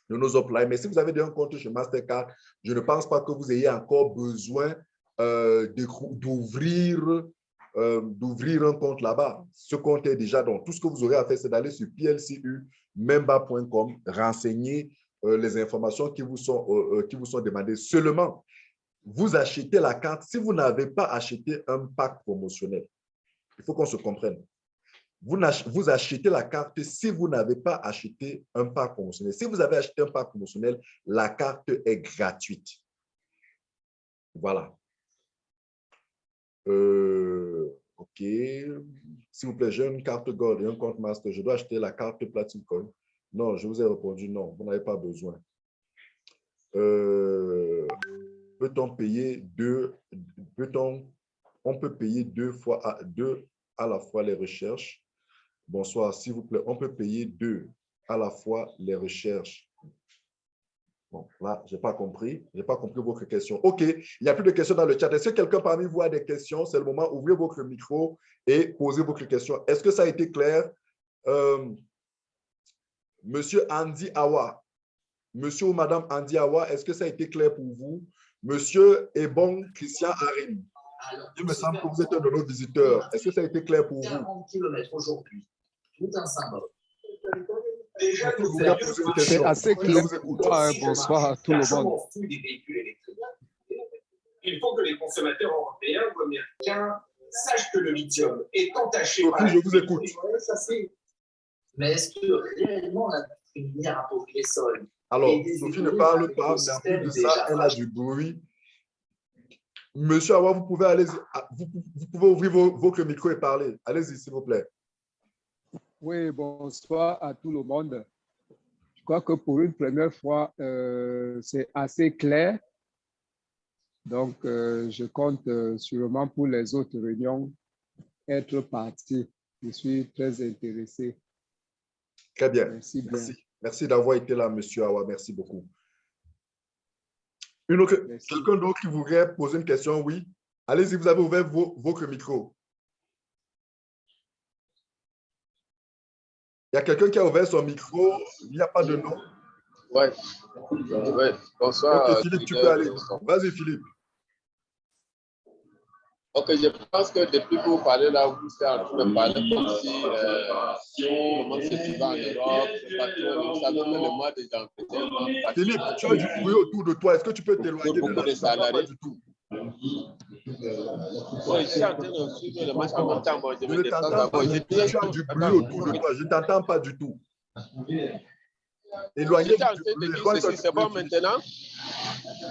nos uplines. Mais si vous avez déjà un compte chez Mastercard, je ne pense pas que vous ayez encore besoin d'ouvrir un compte là-bas. Ce compte est déjà donc. Tout ce que vous aurez à faire, c'est d'aller sur plcu-memba.com, renseigner les informations qui vous sont demandées. Seulement, vous achetez la carte si vous n'avez pas acheté un pack promotionnel. Il faut qu'on se comprenne. Vous achetez la carte si vous n'avez pas acheté un pack promotionnel. Si vous avez acheté un pack promotionnel, la carte est gratuite. Voilà. OK. S'il vous plaît, j'ai une carte Gold et un compte Master. Je dois acheter la carte Platinum Coin. Non, je vous ai répondu non. Vous n'avez pas besoin. Peut-on payer on peut payer deux à la fois les recherches. Bonsoir, s'il vous plaît, on peut payer deux à la fois les recherches. Bon, là, je n'ai pas compris. Je n'ai pas compris votre question. OK, il n'y a plus de questions dans le chat. Est-ce que quelqu'un parmi vous a des questions? C'est le moment, ouvrez votre micro et posez votre question. Est-ce que ça a été clair? Monsieur Andy Awa, monsieur ou madame Andy Awa, est-ce que ça a été clair pour vous? Monsieur Ebon Christian Harim, il me semble que vous êtes un de nos visiteurs. Est-ce que ça a été clair pour vous? 40 km aujourd'hui, tout un symbole. C'est assez clair. Bonsoir à tout le monde. Il faut que les consommateurs européens ou américains sachent que le lithium est entaché par je vous écoute. Mais est-ce que réellement la lumière appauvrit les sols? Alors, Sophie ne parle pas, mais en plus de ça, elle a du bruit. Monsieur Awa, vous pouvez ouvrir votre micro et parler. Allez-y, s'il vous plaît. Oui, bonsoir à tout le monde. Je crois que pour une première fois, c'est assez clair. Donc, je compte sûrement pour les autres réunions être parti. Je suis très intéressé. Très bien. Merci bien. Merci. Merci d'avoir été là, monsieur Awa. Merci beaucoup. Quelqu'un d'autre qui voudrait poser une question? Oui. Allez-y, vous avez ouvert votre micro. Il y a quelqu'un qui a ouvert son micro. Il n'y a pas de nom. Oui. Bonsoir. Ok, Philippe, tu peux aller. Vas-y, Philippe. Ok, je pense que depuis que vous parlez là, vous êtes en train de parler comme si comment c'est souvent en Europe, c'est pas trop. Vous savez que le mois de janvier. Philippe, tu as du bruit autour de toi. Est-ce que tu peux t'éloigner beaucoup de salariés? Pas du tout. Oui, je suis en train de suivre le match en même temps. Bon, Je ne t'entends pas. Tu as du bruit autour de toi. Je ne t'entends pas du tout. Éloignez-vous. C'est bon maintenant?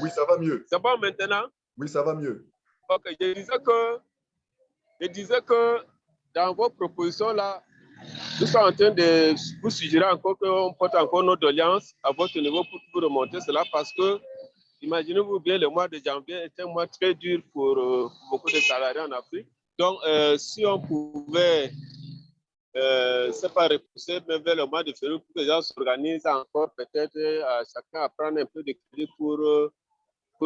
Oui, ça va mieux. C'est bon maintenant? Oui, ça va mieux. Ok, je disais que dans vos propositions là, nous sommes en train de vous suggérer encore qu'on porte encore nos doléances à votre niveau pour vous remonter cela parce que, imaginez-vous bien, le mois de janvier est un mois très dur pour beaucoup de salariés en Afrique. Donc, si on pouvait, c'est pas repousser même vers le mois de février pour que les gens s'organisent encore, peut-être chacun à prendre un peu de crédit pour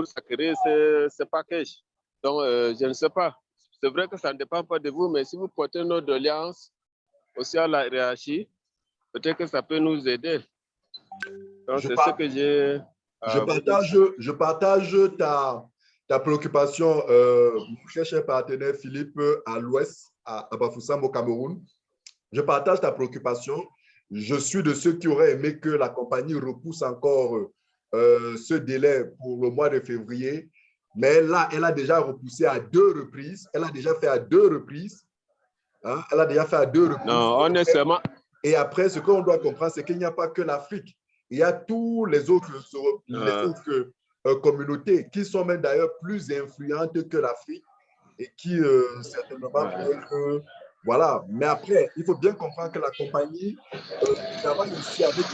s'acquérir ce package. Donc, je ne sais pas. C'est vrai que ça ne dépend pas de vous, mais si vous portez nos doléances aussi à la hiérarchie, peut-être que ça peut nous aider. Donc, c'est ce que j'ai. Je partage ta préoccupation, mon cher partenaire Philippe, à l'ouest, à Bafoussam, au Cameroun. Je partage ta préoccupation. Je suis de ceux qui auraient aimé que la compagnie repousse encore ce délai pour le mois de février. Mais là, elle a déjà repoussé à 2 reprises. Elle a déjà fait à 2 reprises. Hein? Elle a déjà fait à 2 reprises. Non, honnêtement. Et après, ce qu'on doit comprendre, c'est qu'il n'y a pas que l'Afrique. Il y a tous les autres, communautés qui sont même d'ailleurs plus influentes que l'Afrique et qui certainement Voilà. Mais après, il faut bien comprendre que la compagnie travaille aussi avec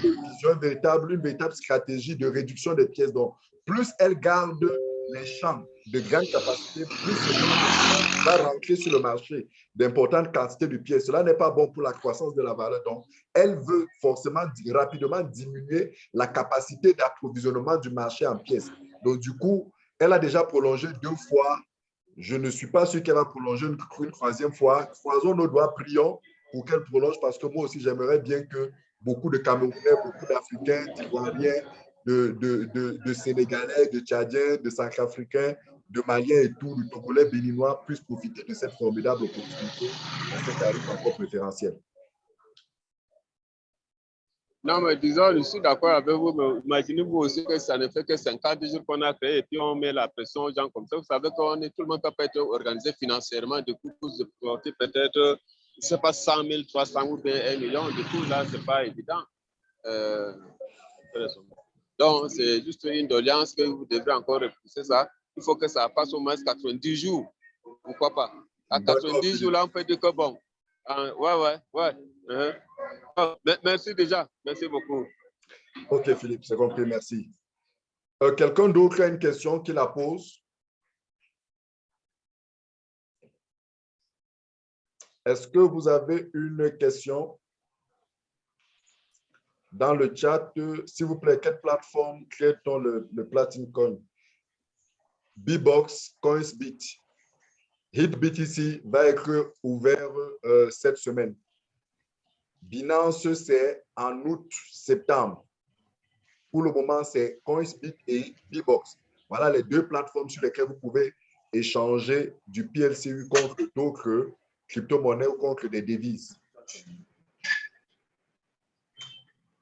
une véritable stratégie de réduction des pièces. Donc, plus elle garde les champs de grande capacité, plus elle va rentrer sur le marché d'importantes quantités de pièces. Cela n'est pas bon pour la croissance de la valeur. Donc, elle veut forcément rapidement diminuer la capacité d'approvisionnement du marché en pièces. Donc, du coup, elle a déjà prolongé 2 fois. Je ne suis pas sûr qu'elle va prolonger une troisième fois. Croisons nos doigts, prions pour qu'elle prolonge, parce que moi aussi, j'aimerais bien que beaucoup de Camerounais, beaucoup d'Africains, d'Ivoiriens, de Sénégalais, de Tchadiens, de Centrafricains, de Maliens et tout, de Togolais, Béninois puissent profiter de cette formidable opportunité à ces tarifs encore préférentiels. Non, mais disons, je suis d'accord avec vous, mais imaginez-vous aussi que ça ne fait que 50 jours qu'on a créé et puis on met la pression aux gens comme ça. Vous savez qu'on est tout le monde peut être organisé financièrement, du coup, pour se porter peut-être, je ne sais pas, 100 000, 300 ou bien 1 million. Du coup, là, ce n'est pas évident. Donc, c'est juste une doléance que vous devrez encore repousser ça. Il faut que ça passe au moins 90 jours. Pourquoi pas? À 90 jours, là, on peut dire que bon. Ouais. Merci déjà. Merci beaucoup. Ok, Philippe, c'est compris. Merci. Quelqu'un d'autre a une question qui la pose? Est-ce que vous avez une question dans le chat? S'il vous plaît, quelle plateforme crée-t-on le Platinum Coin? Bbox, Coinsbit. HitBTC va être ouvert cette semaine. Binance, c'est en août-septembre. Pour le moment, c'est Coinsbit et Bbox. Voilà les 2 plateformes sur lesquelles vous pouvez échanger du PLCU contre d'autres crypto-monnaies ou contre des devises.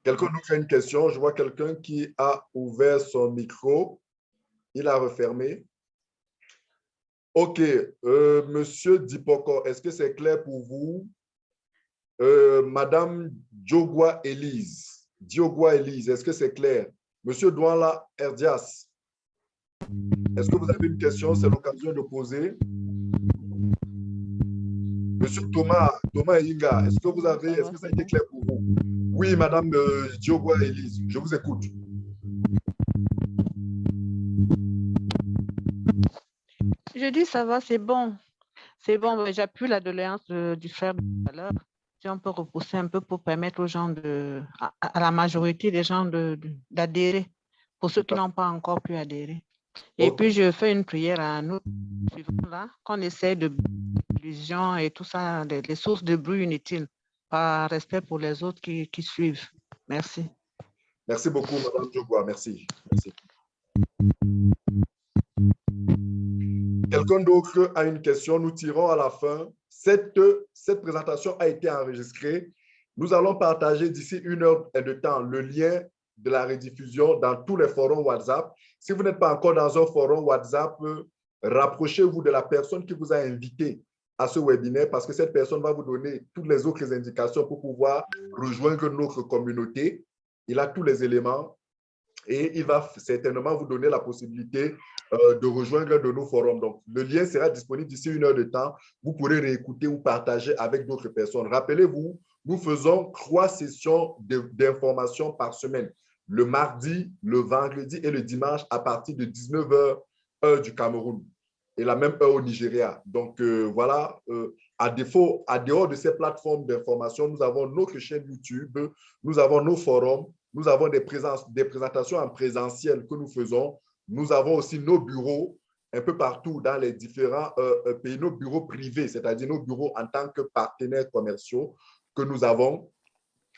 Quelqu'un d'autre a une question? Je vois quelqu'un qui a ouvert son micro. Il a refermé. OK. Monsieur Dipoko, est-ce que c'est clair pour vous? Madame Diogwa Elise, est-ce que c'est clair? Monsieur Douala Erdias, est-ce que vous avez une question? C'est l'occasion de poser. Monsieur Thomas Inga, est-ce que ça a été clair pour vous? Oui, Madame Diogwa Elise, je vous écoute. Je dis ça va, c'est bon. C'est bon, j'appuie la doléance du frère de tout à l'heure. Si on peut repousser un peu pour permettre aux gens à la majorité des gens d'adhérer, pour ceux qui n'ont pas encore pu adhérer. Et puis, je fais une prière à nous, là, qu'on essaie de illusions et tout ça, les sources de bruit inutiles, par respect pour les autres qui suivent. Merci. Merci beaucoup, Madame Diogwa. Merci. Quelqu'un d'autre a une question? Nous tirons à la fin. Cette présentation a été enregistrée. Nous allons partager d'ici 1 heure de temps le lien de la rediffusion dans tous les forums WhatsApp. Si vous n'êtes pas encore dans un forum WhatsApp, rapprochez-vous de la personne qui vous a invité à ce webinaire parce que cette personne va vous donner toutes les autres indications pour pouvoir rejoindre notre communauté. Il a tous les éléments et il va certainement vous donner la possibilité de rejoindre un de nos forums. Donc, le lien sera disponible d'ici 1 heure de temps. Vous pourrez réécouter ou partager avec d'autres personnes. Rappelez-vous, nous faisons 3 sessions d'information par semaine. Le mardi, le vendredi et le dimanche à partir de 19h, heure du Cameroun. Et la même heure au Nigeria. Donc, voilà, à dehors de ces plateformes d'information, nous avons notre chaîne YouTube, nous avons nos forums, nous avons des présentations en présentiel que nous faisons. Nous avons aussi nos bureaux un peu partout dans les différents pays, nos bureaux privés, c'est-à-dire nos bureaux en tant que partenaires commerciaux que nous avons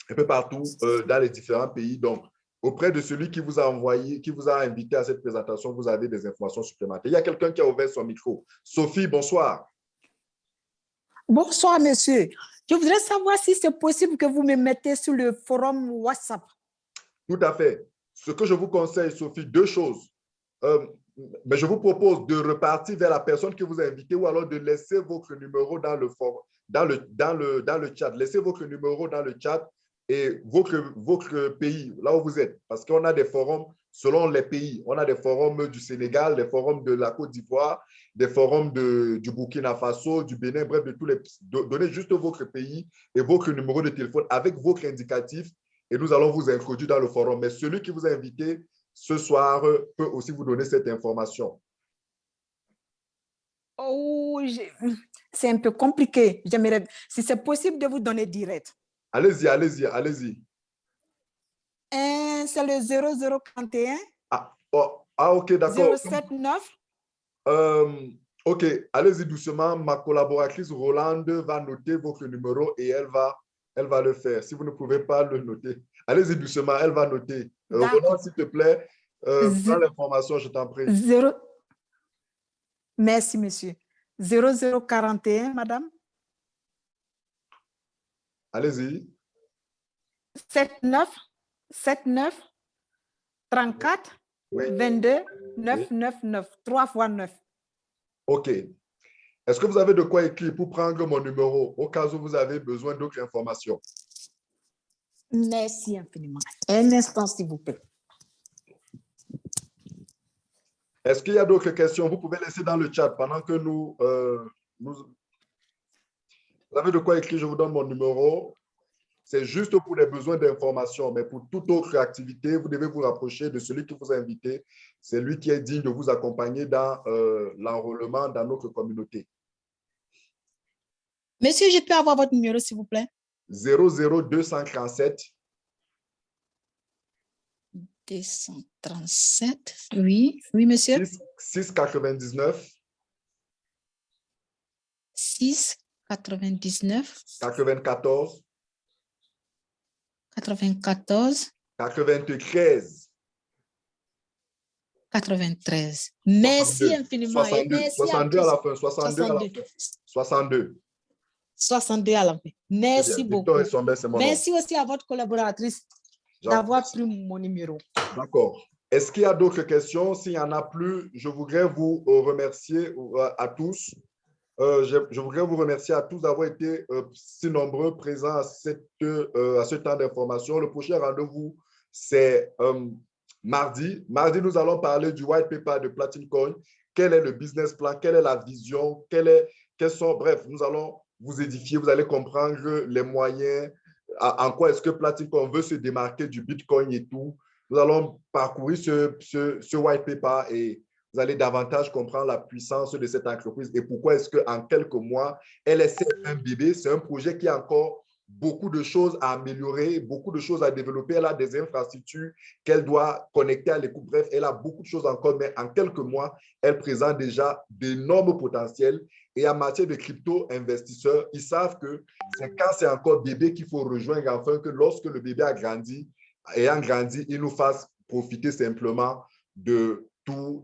un peu partout dans les différents pays. Donc, auprès de celui qui vous a envoyé, qui vous a invité à cette présentation, vous avez des informations supplémentaires. Il y a quelqu'un qui a ouvert son micro. Sophie, bonsoir. Bonsoir, monsieur. Je voudrais savoir si c'est possible que vous me mettez sur le forum WhatsApp. Tout à fait. Ce que je vous conseille, Sophie, 2 choses. Mais je vous propose de repartir vers la personne qui vous a invité ou alors de laisser votre numéro dans le chat. Laissez votre numéro dans le chat et votre pays, là où vous êtes, parce qu'on a des forums selon les pays. On a des forums du Sénégal, des forums de la Côte d'Ivoire, des forums du Burkina Faso, du Bénin, bref, de tous les... Donnez juste votre pays et votre numéro de téléphone avec votre indicatif et nous allons vous introduire dans le forum. Mais celui qui vous a invité ce soir peut aussi vous donner cette information. Oh, c'est un peu compliqué. J'aimerais, si c'est possible, de vous donner direct. Allez-y, allez-y, allez-y. C'est le 0041 ok, d'accord. 079. Ok, allez-y doucement. Ma collaboratrice Rolande va noter votre numéro et elle va le faire. Si vous ne pouvez pas le noter, allez-y doucement, elle va noter. Rolande, s'il te plaît, prends l'information, je t'en prie. Merci, monsieur. 0041, madame. Allez-y. 79 34 22 999. 3 fois 9. OK. Est-ce que vous avez de quoi écrire pour prendre mon numéro au cas où vous avez besoin d'autres informations? Merci infiniment. Un instant, s'il vous plaît. Est-ce qu'il y a d'autres questions? Vous pouvez laisser dans le chat pendant que vous avez de quoi écrire, je vous donne mon numéro. C'est juste pour les besoins d'information, mais pour toute autre activité, vous devez vous rapprocher de celui qui vous a invité. C'est lui qui est digne de vous accompagner dans l'enrôlement dans notre communauté. Monsieur, je peux avoir votre numéro, s'il vous plaît? 00237 237. Oui, monsieur. 699 699 94 93 93. Merci 62, infiniment. 62, Et merci 62 à à tous. la fin. 62 à la fin. 62. 62 à la fin. Merci beaucoup. Victor Essombe, c'est mon nom. Merci aussi à votre collaboratrice d'avoir pris mon numéro. D'accord. Est-ce qu'il y a d'autres questions? S'il n'y en a plus, je voudrais vous remercier à tous. Je voudrais vous remercier à tous d'avoir été si nombreux présents à ce temps d'information. Le prochain rendez-vous, c'est mardi. Mardi, nous allons parler du white paper de Platin Coin. Quel est le business plan? Quelle est la vision? Bref, nous allons vous édifier. Vous allez comprendre les moyens, en quoi est-ce que Platin Coin veut se démarquer du Bitcoin et tout. Nous allons parcourir ce white paper et vous allez davantage comprendre la puissance de cette entreprise et pourquoi est-ce qu'en quelques mois, elle est un bébé. C'est un projet qui a encore beaucoup de choses à améliorer, beaucoup de choses à développer. Elle a des infrastructures qu'elle doit connecter à l'écoute. Bref, elle a beaucoup de choses encore, mais en quelques mois, elle présente déjà d'énormes potentiels. Et en matière de crypto-investisseurs, ils savent que c'est quand c'est encore bébé qu'il faut rejoindre, afin que lorsque le bébé a grandi, ayant grandi, il nous fasse profiter simplement de tous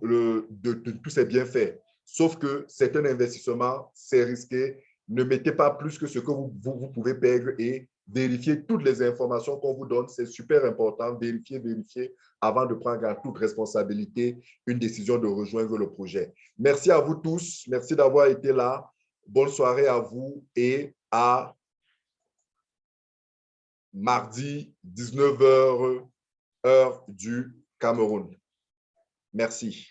ces bienfaits. Sauf que c'est un investissement, c'est risqué. Ne mettez pas plus que ce que vous pouvez perdre et vérifiez toutes les informations qu'on vous donne. C'est super important. Vérifiez avant de prendre en toute responsabilité une décision de rejoindre le projet. Merci à vous tous. Merci d'avoir été là. Bonne soirée à vous et à mardi 19h, heure du Cameroun. Merci.